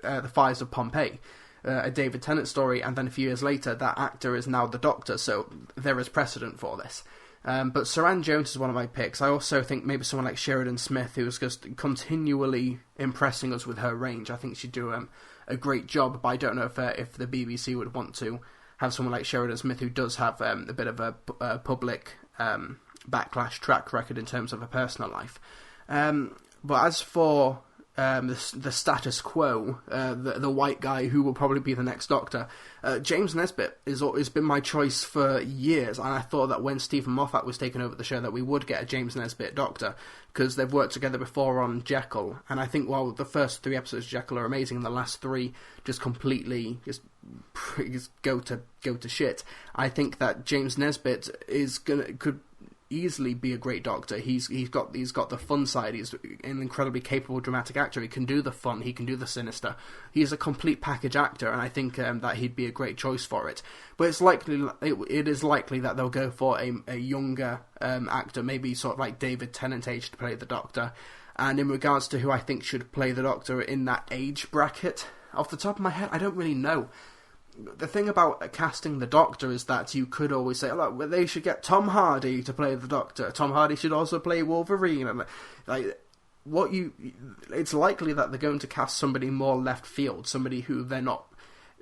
[SPEAKER 1] the Fires of Pompeii. A David Tennant story, and then a few years later that actor is now the Doctor, so there is precedent for this. But Saran Jones is one of my picks. I also think maybe someone like Sheridan Smith, who's just continually impressing us with her range. I think she'd do a great job, but I don't know if the BBC would want to have someone like Sheridan Smith, who does have a bit of a public backlash track record in terms of her personal life. But as for the status quo, the white guy who will probably be the next Doctor, James Nesbitt has been my choice for years, and I thought that when Stephen Moffat was taking over the show that we would get a James Nesbitt Doctor, because they've worked together before on Jekyll, and I think while the first 3 episodes of Jekyll are amazing, and the last 3 just completely just go to shit, I think that James Nesbitt could easily be a great Doctor. He's got the fun side. He's an incredibly capable dramatic actor. He can do the fun. He can do the sinister. He's a complete package actor, and I think that he'd be a great choice for it. But it is likely that they'll go for a younger actor, maybe sort of like David Tennant age to play the Doctor. And in regards to who I think should play the Doctor in that age bracket, off the top of my head, I don't really know. The thing about casting the Doctor is that you could always say, look, well, they should get Tom Hardy to play the Doctor. Tom Hardy should also play Wolverine. And it's likely that they're going to cast somebody more left field, somebody who they're not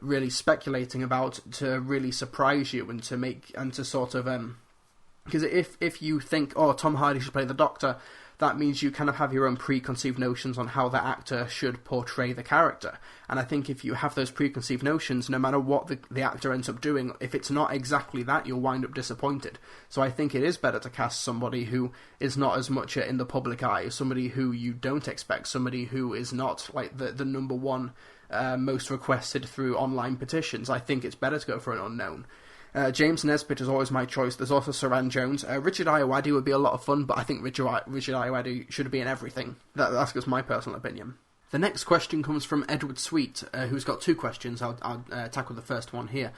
[SPEAKER 1] really speculating about, to really surprise you and to sort of because if you think, oh, Tom Hardy should play the Doctor, that means you kind of have your own preconceived notions on how that actor should portray the character. And I think if you have those preconceived notions, no matter what the actor ends up doing, if it's not exactly that, you'll wind up disappointed. So I think it is better to cast somebody who is not as much in the public eye, somebody who you don't expect, somebody who is not like the number one most requested through online petitions. I think it's better to go for an unknown. James Nesbitt is always my choice. There's also Saran Jones. Richard Ayoade would be a lot of fun, but I think Richard Ayoade should be in everything. That's just my personal opinion. The next question comes from Edward Sweet, who's got 2 questions. I'll tackle the first one here.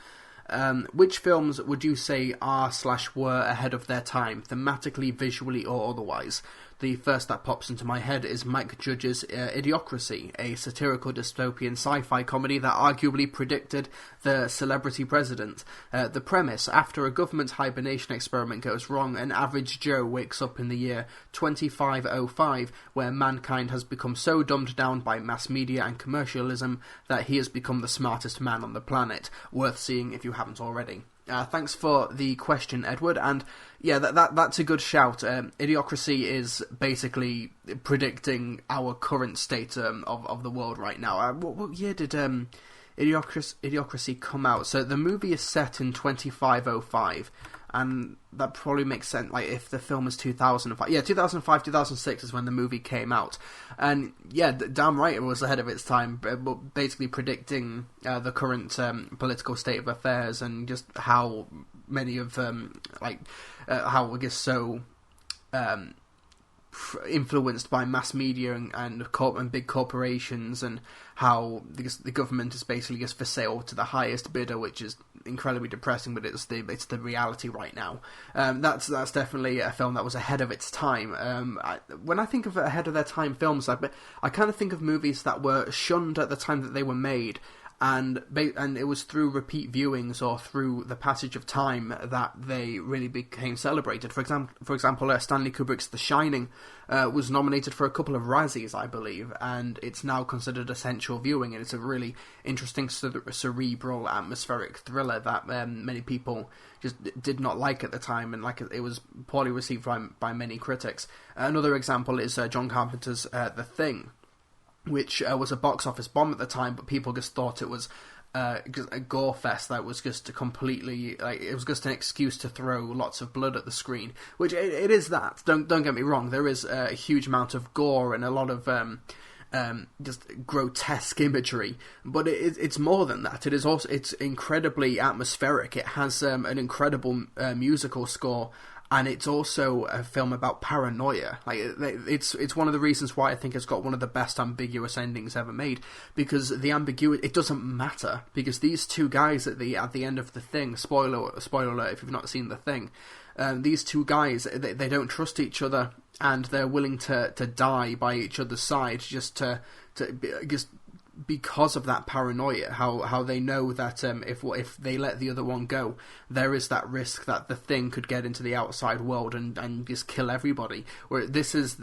[SPEAKER 1] Which films would you say are/were ahead of their time, thematically, visually, or otherwise? The first that pops into my head is Mike Judge's Idiocracy, a satirical dystopian sci-fi comedy that arguably predicted the celebrity president. The premise: after a government hibernation experiment goes wrong, an average Joe wakes up in the year 2505, where mankind has become so dumbed down by mass media and commercialism that he has become the smartest man on the planet. Worth seeing if you haven't already. Thanks for the question, Edward, and yeah, that's a good shout. Idiocracy is basically predicting our current state of the world right now. What year did Idiocracy come out? So the movie is set in 2505, and that probably makes sense, like, if the film is 2005. Yeah, 2005, 2006 is when the movie came out. And, yeah, damn right it was ahead of its time, but basically predicting the current political state of affairs and just how many of, how, I guess, so influenced by mass media and big corporations, and how the government is basically just for sale to the highest bidder, which is incredibly depressing, but it's the reality right now. That's definitely a film that was ahead of its time. When I think of ahead of their time films, I kind of think of movies that were shunned at the time that they were made, and it was through repeat viewings or through the passage of time that they really became celebrated. For example, Stanley Kubrick's The Shining was nominated for a couple of Razzies, I believe, and it's now considered essential viewing, and it's a really interesting cerebral atmospheric thriller that many people just did not like at the time, and it was poorly received by many critics. Another example is John Carpenter's The Thing, which was a box office bomb at the time, but people just thought it was just a gore fest that was just completely, it was just an excuse to throw lots of blood at the screen, which it is that. Don't get me wrong, there is a huge amount of gore and a lot of just grotesque imagery, but it's more than that. It's incredibly atmospheric. It has an incredible musical score, and it's also a film about paranoia. It's one of the reasons why I think it's got one of the best ambiguous endings ever made, because the ambiguity, it doesn't matter, because these two guys at the end of The Thing, spoiler alert if you've not seen The Thing, these two guys, they don't trust each other, and they're willing to die by each other's side just because of that paranoia, how they know that if they let the other one go, there is that risk that the Thing could get into the outside world and just kill everybody. Where this is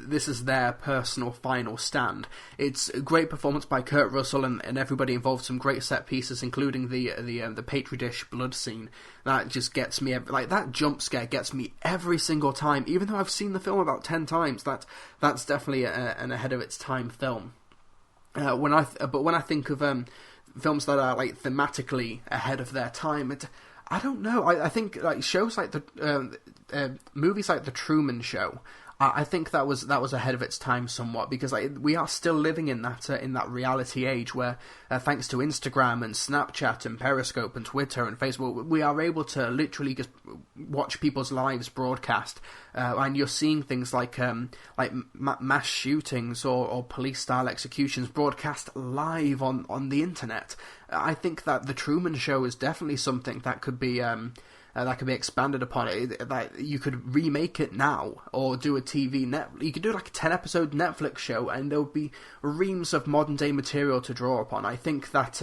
[SPEAKER 1] their personal final stand. It's a great performance by Kurt Russell and everybody involved. Some great set pieces, including the petri dish blood scene. That just gets me that jump scare gets me every single time. Even though I've seen the film about 10 times, that's definitely an ahead of its time film. When I think of films that are thematically ahead of their time, I don't know. I think shows like movies like The Truman Show. I think that was ahead of its time somewhat, because we are still living in that reality age where thanks to Instagram and Snapchat and Periscope and Twitter and Facebook, we are able to literally just watch people's lives broadcast, and you're seeing things like mass shootings or police style executions broadcast live on the internet. I think that The Truman Show is definitely something that could be expanded upon. That you could remake it now, or do a you could do a 10-episode Netflix show, and there would be reams of modern day material to draw upon. I think that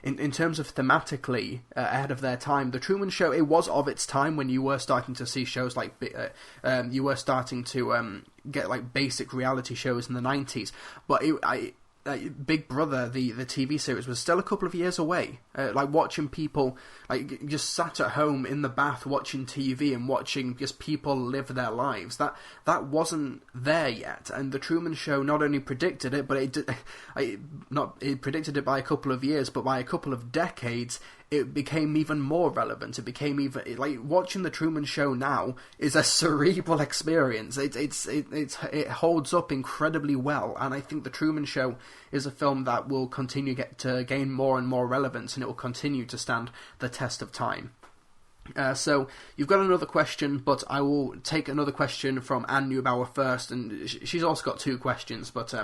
[SPEAKER 1] in terms of thematically ahead of their time, The Truman Show, it was of its time when you were starting to see shows you were starting to get basic reality shows in the 90s, but Big Brother, the TV series, was still a couple of years away. Watching people just sat at home in the bath watching TV and watching just people live their lives. That wasn't there yet, and The Truman Show not only predicted it, but it predicted it by a couple of years, but by a couple of decades, it became even more relevant. It became even watching The Truman Show now is a cerebral experience. It holds up incredibly well, and I think The Truman Show is a film that will continue to gain more and more relevance, and it will continue to stand the test of time. So you've got another question, but I will take another question from Anne Neubauer first, and she's also got two questions, but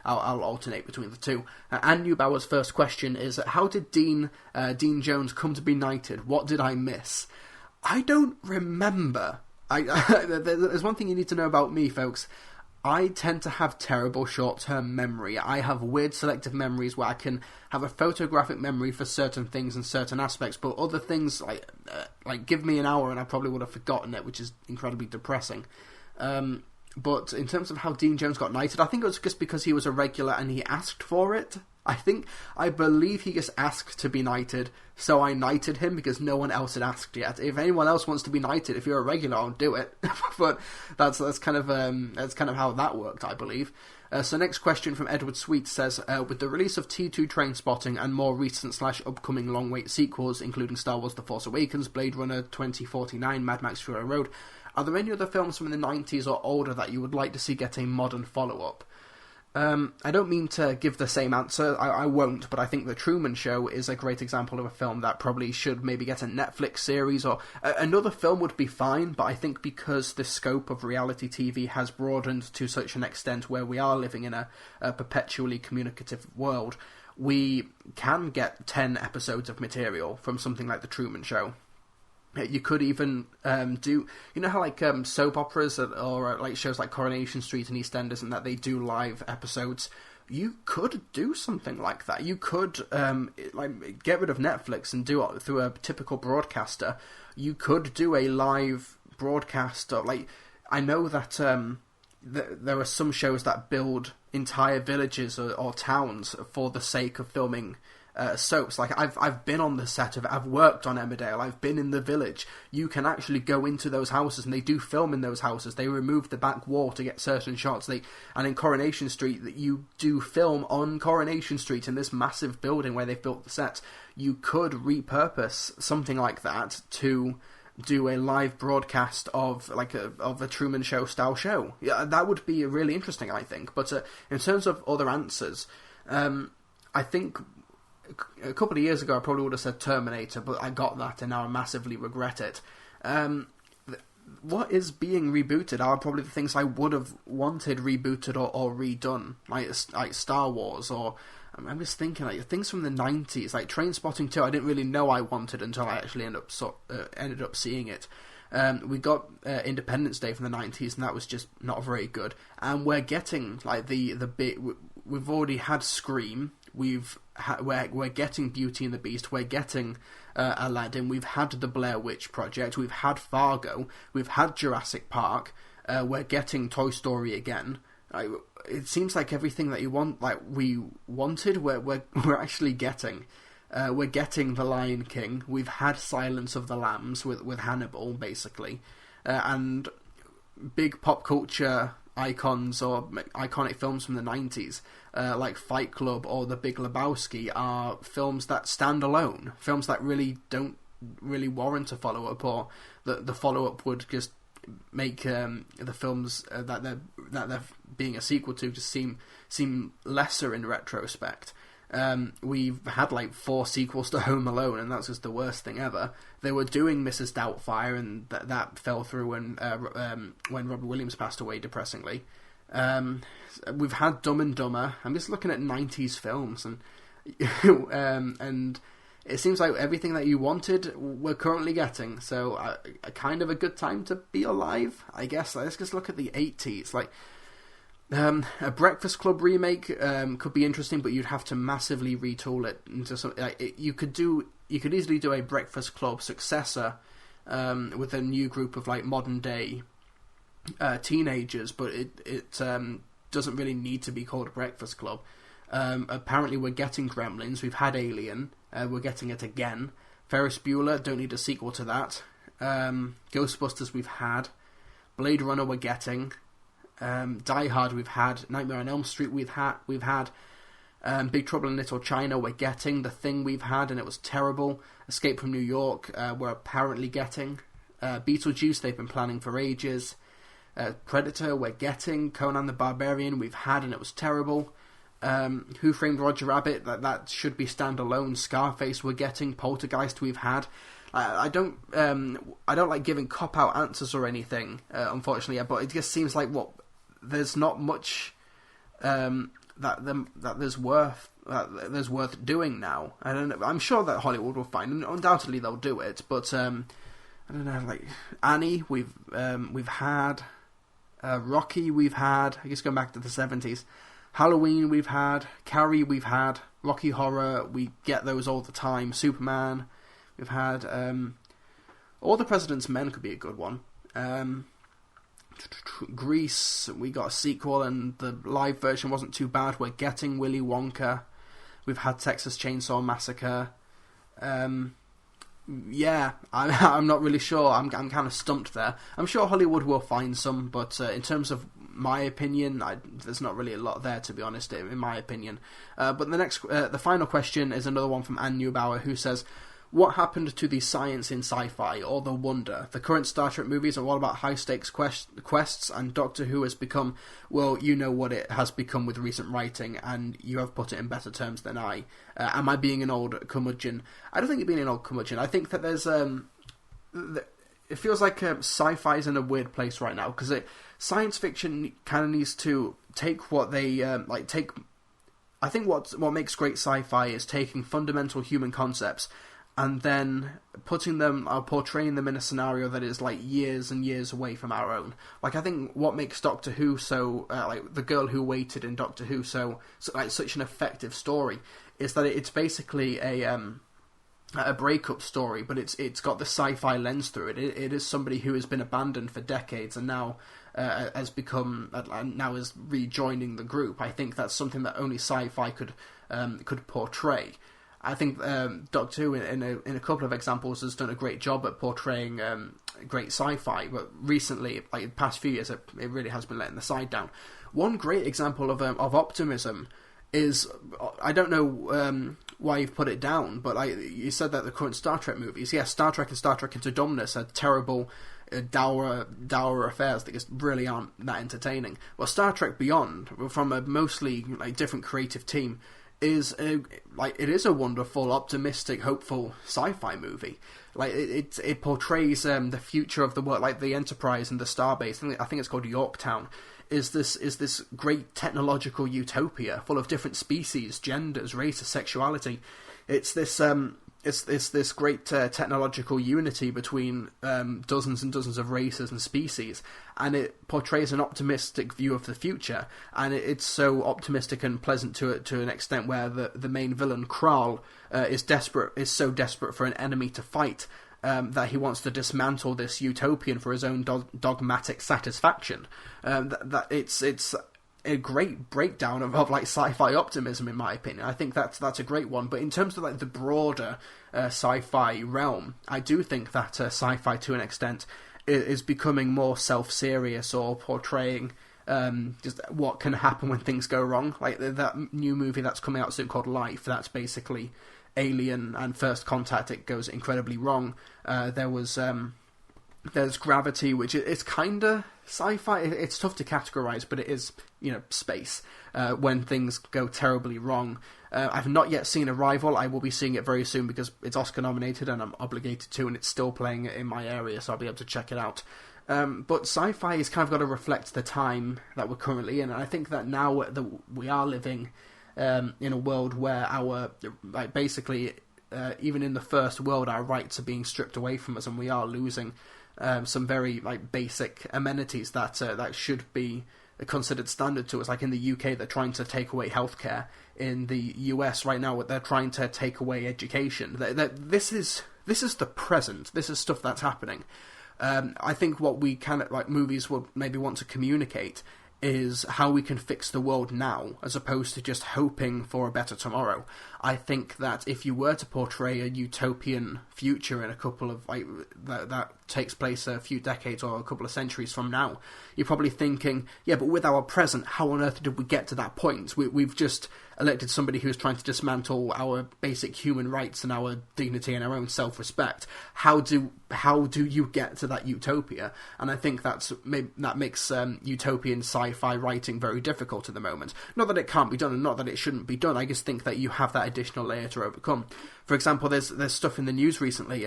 [SPEAKER 1] I'll alternate between the two. Anne Neubauer's first question is, how did Dean Jones come to be knighted? What did I miss? I don't remember. There's one thing you need to know about me, folks. I tend to have terrible short-term memory. I have weird selective memories where I can have a photographic memory for certain things and certain aspects, but other things, give me an hour and I probably would have forgotten it, which is incredibly depressing. But in terms of how Dean Jones got knighted, I think it was just because he was a regular and he asked for it. I believe he just asked to be knighted, so I knighted him because no one else had asked yet. If anyone else wants to be knighted, if you're a regular, I'll do it. But that's kind of how that worked, I believe. So next question from Edward Sweet says, with the release of T2 Trainspotting and more recent / upcoming long-wait sequels, including Star Wars The Force Awakens, Blade Runner 2049, Mad Max Fury Road, are there any other films from the 90s or older that you would like to see get a modern follow-up? I don't mean to give the same answer, I won't, but I think The Truman Show is a great example of a film that probably should maybe get a Netflix series, or another film would be fine, but I think because the scope of reality TV has broadened to such an extent where we are living in a perpetually communicative world, we can get 10 episodes of material from something like The Truman Show. You could even do, how soap operas or shows like Coronation Street and EastEnders, and that they do live episodes you could do something like that. You could get rid of Netflix and do it through a typical broadcaster. You could do a live broadcast. I know that there are some shows that build entire villages or towns for the sake of filming soaps. Like I've been on the set of it. I've worked on Emmerdale. I've been in the village. You can actually go into those houses, and they do film in those houses. They remove the back wall to get certain shots. And in Coronation Street, that you do film on Coronation Street in this massive building where they've built the sets. You could repurpose something like that to do a live broadcast of a Truman Show style show. Yeah, that would be really interesting, I think. But in terms of other answers, I think a couple of years ago I probably would have said Terminator, but I got that and now I massively regret it. What is being rebooted are probably the things I would have wanted rebooted or redone, like Star Wars, or I'm just thinking things from the 90s, like Trainspotting 2. I didn't really know I wanted until I actually ended up seeing it. We got Independence Day from the 90s, and that was just not very good. And we're getting like the bit. We've already had Scream. We're getting Beauty and the Beast. We're getting Aladdin. We've had the Blair Witch Project. We've had Fargo. We've had Jurassic Park. We're getting Toy Story again. It seems like everything that we wanted, we're actually getting. We're getting The Lion King. We've had Silence of the Lambs with Hannibal, basically, and big pop culture icons or iconic films from the 90s, like Fight Club or The Big Lebowski, are films that stand alone. Films that really don't really warrant a follow up, or the follow up would just make the films that they're being a sequel to just seem lesser in retrospect. We've had 4 sequels to Home Alone, and that's just the worst thing ever. They were doing Mrs. Doubtfire, and that fell through when Robin Williams passed away, depressingly. We've had Dumb and Dumber. I'm just looking at 90s films, and and it seems like everything that you wanted we're currently getting. So a kind of a good time to be alive, I guess. Let's just look at the 80s. A Breakfast Club remake could be interesting, but you'd have to massively retool it into something. You could easily do a Breakfast Club successor with a new group of modern day teenagers, but it doesn't really need to be called Breakfast Club. Apparently, we're getting Gremlins. We've had Alien. We're getting it again. Ferris Bueller, don't need a sequel to that. Ghostbusters, we've had. Blade Runner, we're getting. Die Hard, we've had. Nightmare on Elm Street, we've had. Big Trouble in Little China, we're getting. The Thing, we've had, and it was terrible. Escape from New York, we're apparently getting. Beetlejuice, they've been planning for ages. Predator, we're getting. Conan the Barbarian, we've had, and it was terrible. Who Framed Roger Rabbit, that should be standalone. Scarface, we're getting. Poltergeist, we've had. I don't like giving cop-out answers or anything, unfortunately, but it just seems like there's not much that there's worth doing now. I don't know. I'm sure that Hollywood will find, and undoubtedly they'll do it. But I don't know. Annie, we've had. Rocky, we've had. I guess going back to the 70s. Halloween, we've had. Carrie, we've had. Rocky Horror, we get those all the time. Superman, we've had. All the President's Men could be a good one. Grease, we got a sequel, and the live version wasn't too bad. We're getting Willy Wonka. We've had Texas Chainsaw Massacre. Yeah, I'm not really sure. I'm kind of stumped there. I'm sure Hollywood will find some, but in terms of my opinion, there's not really a lot there, to be honest, in my opinion. But the final question is another one from Ann Neubauer, who says, what happened to the science in sci-fi, or the wonder? The current Star Trek movies are all about high-stakes quests, and Doctor Who has become, well, you know what it has become with recent writing, and you have put it in better terms than I. Am I being an old curmudgeon? I don't think you're being an old curmudgeon. I think that there's... it feels like sci-fi is in a weird place right now, because science fiction kind of needs to take what they... I think what makes great sci-fi is taking fundamental human concepts and then putting them or portraying them in a scenario that is like years and years away from our own. Like, I think what makes Doctor Who so like The Girl Who Waited in Doctor Who so like such an effective story is that it's basically a breakup story, but it's got the sci-fi lens through it. It is somebody who has been abandoned for decades and now has become now is rejoining the group. I think that's something that only sci-fi could portray. I think Doctor Who, in a couple of examples, has done a great job at portraying great sci-fi, but recently, like the past few years, it really has been letting the side down. One great example of optimism is, I don't know why you've put it down, but you said that the current Star Trek movies, yes, Star Trek and Star Trek Into Dominus are terrible, dour affairs that just really aren't that entertaining. Well, Star Trek Beyond, from a mostly like different creative team, is a wonderful, optimistic, hopeful sci-fi movie. Like it portrays the future of the world, like the Enterprise and the Starbase. I think it's called Yorktown. Is this great technological utopia full of different species, genders, races, sexuality? It's this great technological unity between dozens and dozens of races and species, and it portrays an optimistic view of the future. And it's so optimistic and pleasant to an extent where the main villain Kral is so desperate for an enemy to fight. That he wants to dismantle this utopian for his own dogmatic satisfaction. That it's a great breakdown of like sci-fi optimism, in my opinion. I think that's a great one. But in terms of like the broader sci-fi realm, I do think that sci-fi to an extent is becoming more self-serious or portraying just what can happen when things go wrong. Like that new movie that's coming out soon called Life. That's basically Alien and First Contact. It goes incredibly wrong. There's Gravity, which is kind of sci-fi. It's tough to categorize, but it is, space when things go terribly wrong. I've not yet seen Arrival. I will be seeing it very soon because it's Oscar nominated and I'm obligated to, and it's still playing in my area, so I'll be able to check it out. But sci-fi has kind of got to reflect the time that we're currently in, and I think that now that we are living in a world where even in the first world, our rights are being stripped away from us, and we are losing some very basic amenities that should be considered standard to us. Like in the UK, they're trying to take away healthcare. In the US right now, they're trying to take away education. This is the present. This is stuff that's happening. I think what we movies would maybe want to communicate is how we can fix the world now, as opposed to just hoping for a better tomorrow. I think that if you were to portray a utopian future in a couple of that takes place a few decades or a couple of centuries from now, you're probably thinking, yeah, but with our present, how on earth did we get to that point? We've just elected somebody who's trying to dismantle our basic human rights and our dignity and our own self-respect. How do you get to that utopia? And I think that makes utopian sci-fi writing very difficult at the moment. Not that it can't be done, and not that it shouldn't be done. I just think that you have that additional layer to overcome. For example, there's stuff in the news recently.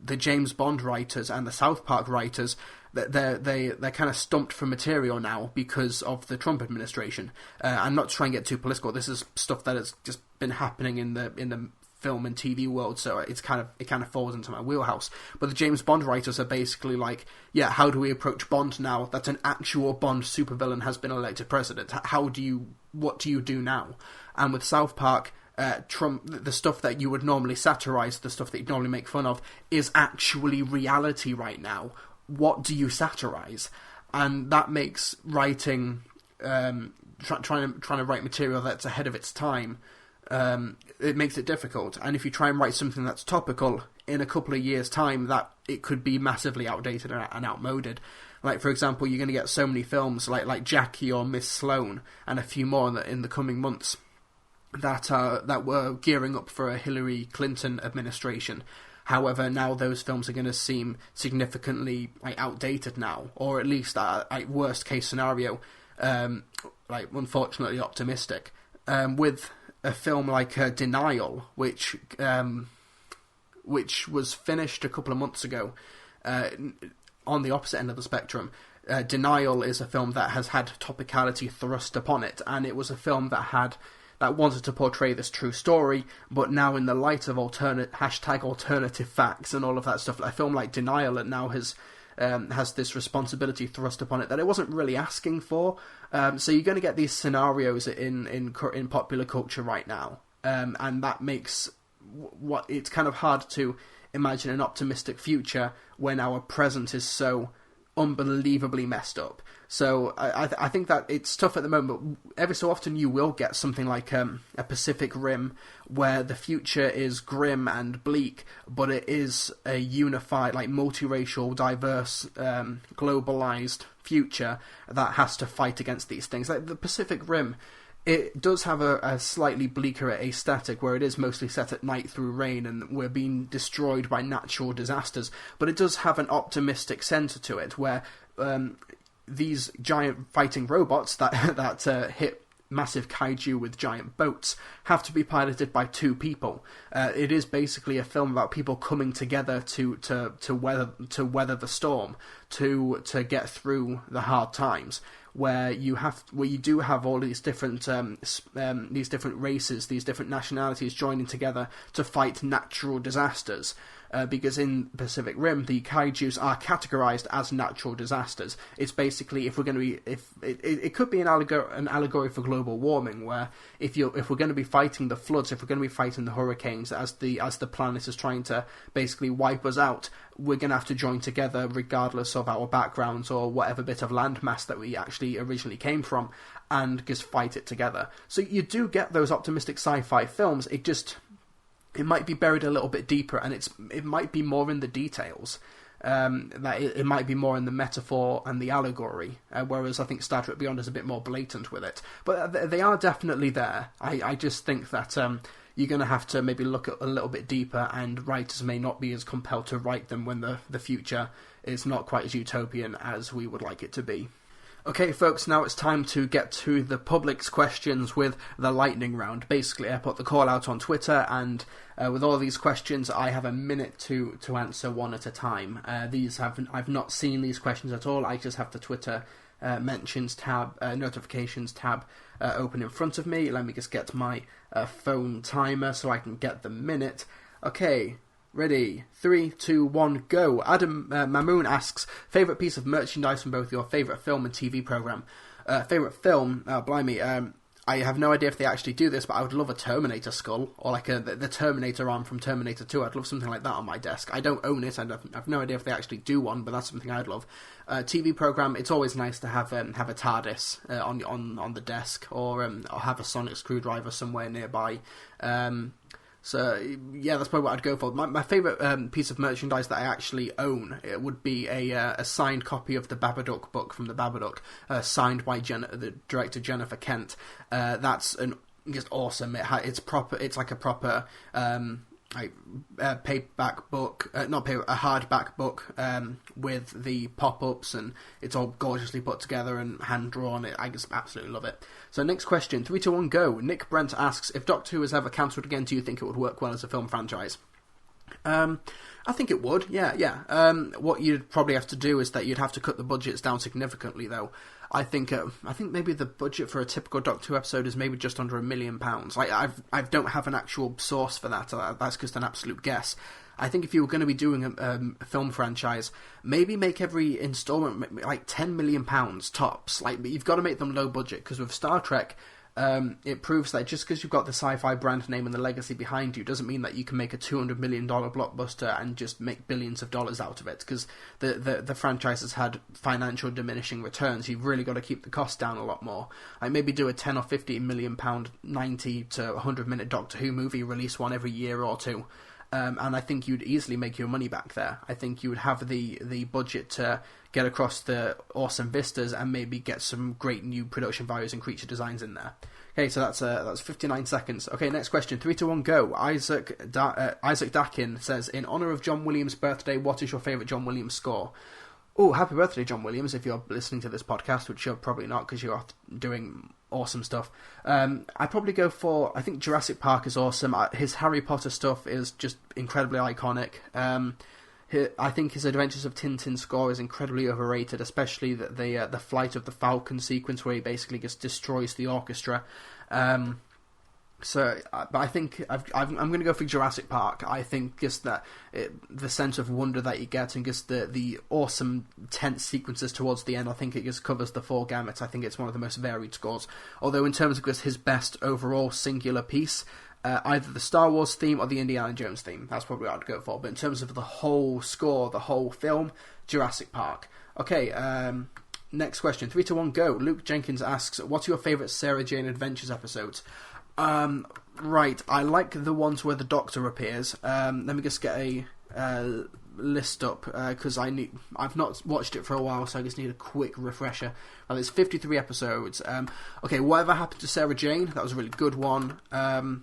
[SPEAKER 1] The James Bond writers and the South Park writers, they're kind of stumped for material now because of the Trump administration. I'm not trying to get too political. This is stuff that has just been happening in the film and TV world, so it kind of falls into my wheelhouse. But the James Bond writers are basically like, yeah, how do we approach Bond now that an actual Bond supervillain has been elected president? What do you do now? And with South Park, Trump, the stuff that you would normally satirize, the stuff that you'd normally make fun of, is actually reality right now. What do you satirize? And that makes writing, trying to write material that's ahead of its time, it makes it difficult. And if you try and write something that's topical, in a couple of years' time, that it could be massively outdated and outmoded. Like, for example, you're going to get so many films like Jackie or Miss Sloane, and a few more in the coming months, that were gearing up for a Hillary Clinton administration. However, now those films are going to seem significantly outdated now, or at least worst case scenario, unfortunately optimistic. With a film like Denial, which was finished a couple of months ago, on the opposite end of the spectrum. Denial is a film that has had topicality thrust upon it, and it was a film that that wanted to portray this true story, but now in the light of alternative facts and all of that stuff, a film like Denial it now has this responsibility thrust upon it that it wasn't really asking for. So you're going to get these scenarios in popular culture right now, and that makes it's kind of hard to imagine an optimistic future when our present is so unbelievably messed up. So I think that it's tough at the moment, but every so often you will get something like a Pacific Rim where the future is grim and bleak, but it is a unified, like multiracial, diverse, globalized future that has to fight against these things. Like the Pacific Rim, it does have a slightly bleaker aesthetic where it is mostly set at night through rain and we're being destroyed by natural disasters, but it does have an optimistic centre to it where these giant fighting robots that hit massive kaiju with giant boats have to be piloted by two people. It is basically a film about people coming together to weather the storm, to get through the hard times. Where you do have all these different races, these different nationalities joining together to fight natural disasters. Because in Pacific Rim, the kaijus are categorized as natural disasters. It's basically, if we're going to be, it could be an allegory for global warming, where if we're going to be fighting the floods, if we're going to be fighting the hurricanes, as the planet is trying to basically wipe us out, we're going to have to join together regardless of our backgrounds or whatever bit of landmass that we actually originally came from, and just fight it together. So you do get those optimistic sci-fi films. It might be buried a little bit deeper, and it might be more in the details. That it might be more in the metaphor and the allegory, whereas I think Star Trek Beyond is a bit more blatant with it. But they are definitely there. I just think that you're going to have to maybe look a little bit deeper, and writers may not be as compelled to write them when the future is not quite as utopian as we would like it to be. Okay, folks, now it's time to get to the public's questions with the lightning round. Basically, I put the call out on Twitter, and with all these questions, I have a minute to answer one at a time. I've not seen these questions at all. I just have the Twitter mentions tab, notifications tab open in front of me. Let me just get my phone timer so I can get the minute. Okay. Ready, 3, 2, 1, go. Adam Mamoon asks, favourite piece of merchandise from both your favourite film and TV programme? Favourite film? Blimey, I have no idea if they actually do this, but I would love a Terminator skull, or like the Terminator arm from Terminator 2. I'd love something like that on my desk. I don't own it, and I've no idea if they actually do one, but that's something I'd love. TV programme, it's always nice to have a TARDIS on the desk, or have a sonic screwdriver somewhere nearby. So, yeah, that's probably what I'd go for. My favourite piece of merchandise that I actually own, it would be a signed copy of the Babadook book from the Babadook, signed by the director Jennifer Kent. That's just awesome. It's proper. It's like a proper paperback book, a hardback book with the pop-ups, and it's all gorgeously put together and hand-drawn. I just absolutely love it. So next question, 3, 2, 1, go. Nick Brent asks, if Doctor Who is ever cancelled again, do you think it would work well as a film franchise? I think it would, yeah. What you'd probably have to do is that you'd have to cut the budgets down significantly, though. I think maybe the budget for a typical Doctor Who episode is maybe just under £1 million. Like I don't have an actual source for that. That's just an absolute guess. I think if you were going to be doing a film franchise, maybe make every installment like £10 million tops. Like, but you've got to make them low budget, because with Star Trek, it proves that just because you've got the sci-fi brand name and the legacy behind you doesn't mean that you can make a $200 million blockbuster and just make billions of dollars out of it, because the franchise has had financial diminishing returns. You've really got to keep the cost down a lot more. Like maybe do a 10 or 15 million pound 90 to 100 minute Doctor Who movie, release one every year or two. And I think you'd easily make your money back there. I think you would have the budget to get across the awesome vistas and maybe get some great new production values and creature designs in there. Okay, so that's 59 seconds. Okay, next question. 3, 2, 1, go. Isaac Dakin says, in honour of John Williams' birthday, what is your favourite John Williams score? Oh, happy birthday, John Williams, if you're listening to this podcast, which you're probably not because you're doing awesome stuff. I'd probably go for, I think Jurassic Park is awesome. His Harry Potter stuff is just incredibly iconic. I think his Adventures of Tintin score is incredibly overrated, especially the Flight of the Falcon sequence where he basically just destroys the orchestra. So, but I think I'm going to go for Jurassic Park. I think just that the sense of wonder that you get, and just the awesome tense sequences towards the end, I think it just covers the full gamut. I think it's one of the most varied scores. Although in terms of just his best overall singular piece, either the Star Wars theme or the Indiana Jones theme, that's probably what I'd go for. But in terms of the whole score, the whole film, Jurassic Park. Okay, next question. 3, 2, 1, go. Luke Jenkins asks, what's your favourite Sarah Jane Adventures episodes? Right, I like the ones where the Doctor appears. Let me just get a list up, because I've not watched it for a while, so I just need a quick refresher. There's 53 episodes. Okay, Whatever Happened to Sarah Jane? That was a really good one. The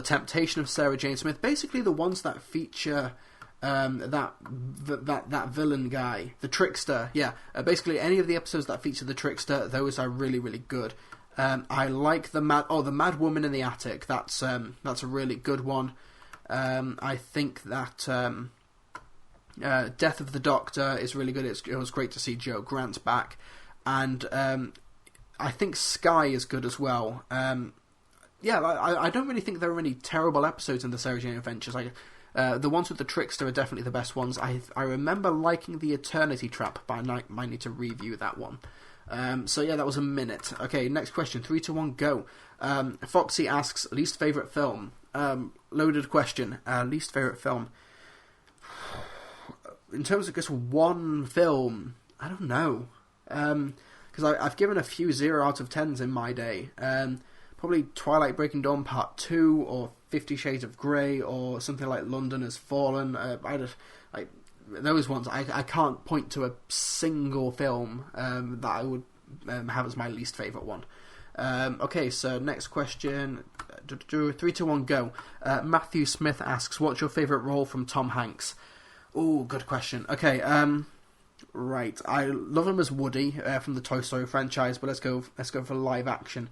[SPEAKER 1] Temptation of Sarah Jane Smith. Basically the ones that feature that villain guy, the Trickster. Yeah, basically any of the episodes that feature the Trickster, those are really, really good. I like the Mad Woman in the Attic. That's a really good one. I think that Death of the Doctor is really good. It was great to see Joe Grant back, and I think Sky is good as well. I don't really think there are any terrible episodes in the Sarah Jane Adventures. The ones with the Trickster are definitely the best ones. I remember liking the Eternity Trap, but I might need to review that one. That was a minute. Okay, next question. 3, 2, 1, go. Foxy asks, least favourite film. Loaded question. Least favourite film. In terms of just one film, I don't know. Because I've given a few 0 out of 10s in my day. Probably Twilight Breaking Dawn Part 2, or 50 Shades of Grey, or something like London Has Fallen. Those ones, I can't point to a single film that I would have as my least favourite one. Okay, so next question. 3, 2, 1, go. Matthew Smith asks, what's your favourite role from Tom Hanks? Oh, good question. Okay, right. I love him as Woody from the Toy Story franchise, but let's go for live action.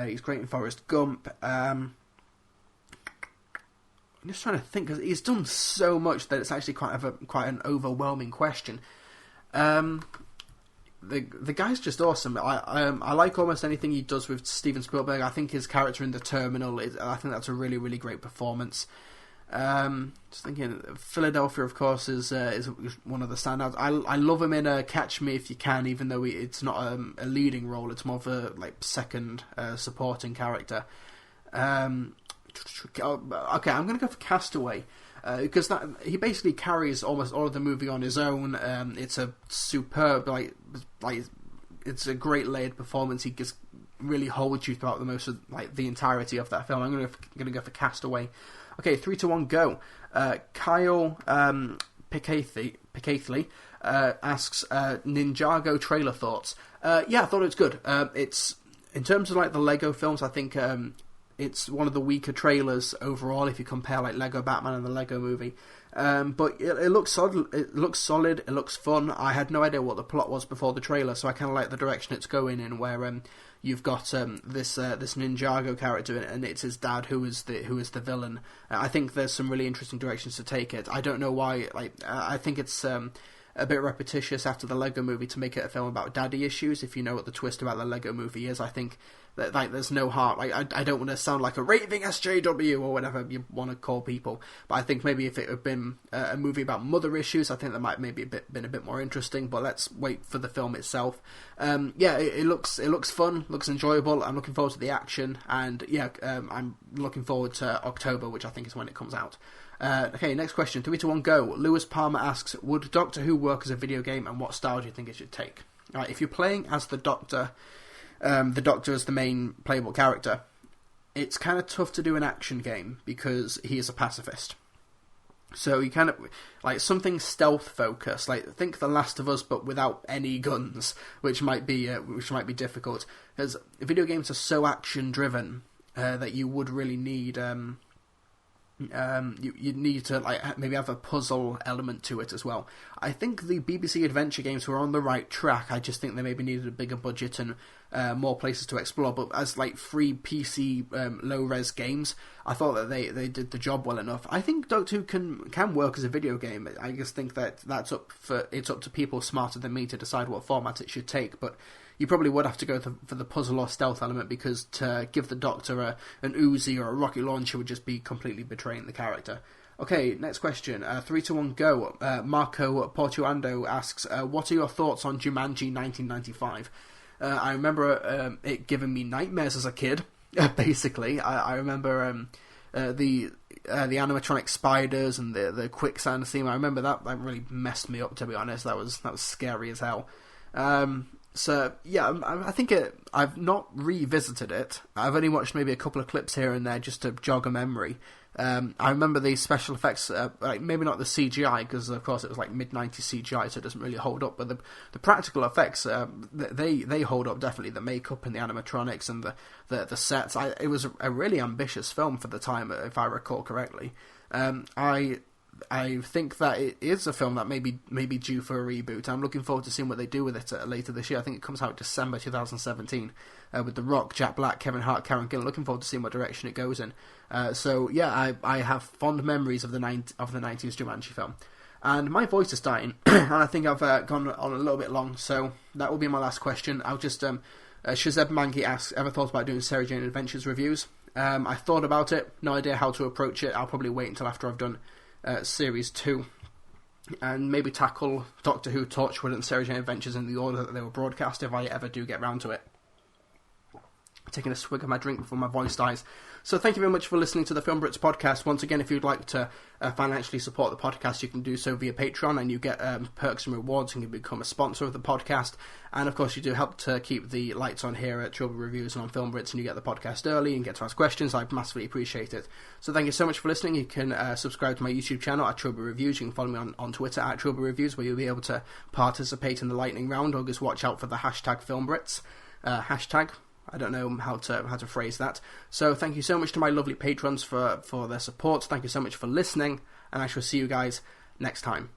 [SPEAKER 1] He's great in Forrest Gump. I'm just trying to think, because he's done so much that it's actually quite an overwhelming question. The guy's just awesome. I like almost anything he does with Steven Spielberg. I think his character in The Terminal I think that's a really, really great performance. Just thinking, Philadelphia, of course, is one of the standouts. I love him in Catch Me If You Can, even though it's not a leading role. It's more of a second supporting character. Okay, I'm going to go for Castaway, because he basically carries almost all of the movie on his own. It's a superb, it's a great layered performance. He just really holds you throughout the entirety of that film. I'm going to go for Castaway. Okay, 3, 2, 1, go. Kyle Picaithley asks, Ninjago trailer thoughts. Yeah, I thought it was good. It's, in terms of the Lego films, I think it's one of the weaker trailers overall if you compare Lego Batman and the Lego Movie. But it looks solid. It looks solid. It looks fun. I had no idea what the plot was before the trailer, so I kind of like the direction it's going in, where you've got this Ninjago character, and it's his dad who is the villain. I think there's some really interesting directions to take it. I don't know why. I think it's a bit repetitious after the Lego Movie to make it a film about daddy issues. If you know what the twist about the Lego Movie is, I think that there's no heart. I don't want to sound like a raving SJW or whatever you want to call people, but I think maybe if it had been a movie about mother issues, I think that might maybe been a bit more interesting. But let's wait for the film itself. It looks fun, looks enjoyable. I'm looking forward to the action, and I'm looking forward to October, which I think is when it comes out. Okay, next question. 3, 2, 1, go. Lewis Palmer asks, would Doctor Who work as a video game, and what style do you think it should take? Right, if you're playing as the Doctor is the main playable character, it's kind of tough to do an action game because he is a pacifist. So you kind of something stealth focused, think The Last of Us but without any guns, which might be difficult, because video games are so action driven that you would really need you'd need to maybe have a puzzle element to it as well. I think the BBC Adventure games were on the right track. I just think they maybe needed a bigger budget and more places to explore. But as free PC low res games, I thought that they did the job well enough. I think Doctor Who can work as a video game. I just think that it's up to people smarter than me to decide what format it should take. But you probably would have to go for the puzzle or stealth element, because to give the Doctor an Uzi or a rocket launcher would just be completely betraying the character. Okay, next question. 3, 2, 1, go. Marco Portuando asks, what are your thoughts on Jumanji 1995? I remember it giving me nightmares as a kid, basically. I remember the animatronic spiders and the quicksand theme. I remember that really messed me up, to be honest. That was scary as hell. So yeah, I think I've not revisited it. I've only watched maybe a couple of clips here and there just to jog a memory. I remember the special effects, like maybe not the CGI, because of course it was like mid-90s CGI, so it doesn't really hold up. But the practical effects, they hold up definitely. The makeup and the animatronics and the sets. It was a really ambitious film for the time, if I recall correctly. I think that it is a film that may be due for a reboot. I'm looking forward to seeing what they do with it later this year. I think it comes out December 2017 with The Rock, Jack Black, Kevin Hart, Karen Gillan. Looking forward to seeing what direction it goes in. So yeah, I have fond memories of the 90s Jumanji film. And my voice is dying, and I think I've gone on a little bit long, so that will be my last question. I'll just Shazeb Mangi asks, ever thought about doing Sarah Jane Adventures reviews? I thought about it, no idea how to approach it. I'll probably wait until after I've done Series 2, and maybe tackle Doctor Who, Torchwood and Sarah Jane Adventures in the order that they were broadcast, if I ever do get round to it. Taking a swig of my drink before my voice dies. So thank you very much for listening to the Film Brits podcast. Once again, if you'd like to financially support the podcast, you can do so via Patreon, and you get perks and rewards and can become a sponsor of the podcast. And of course, you do help to keep the lights on here at Trilby Reviews and on Film Brits, and you get the podcast early and get to ask questions. I massively appreciate it. So thank you so much for listening. You can subscribe to my YouTube channel at Trilby Reviews. You can follow me on Twitter at Trilby Reviews, where you'll be able to participate in the lightning round, or just watch out for the hashtag Film Brits. Hashtag. I don't know how to phrase that. So thank you so much to my lovely patrons for their support. Thank you so much for listening, and I shall see you guys next time.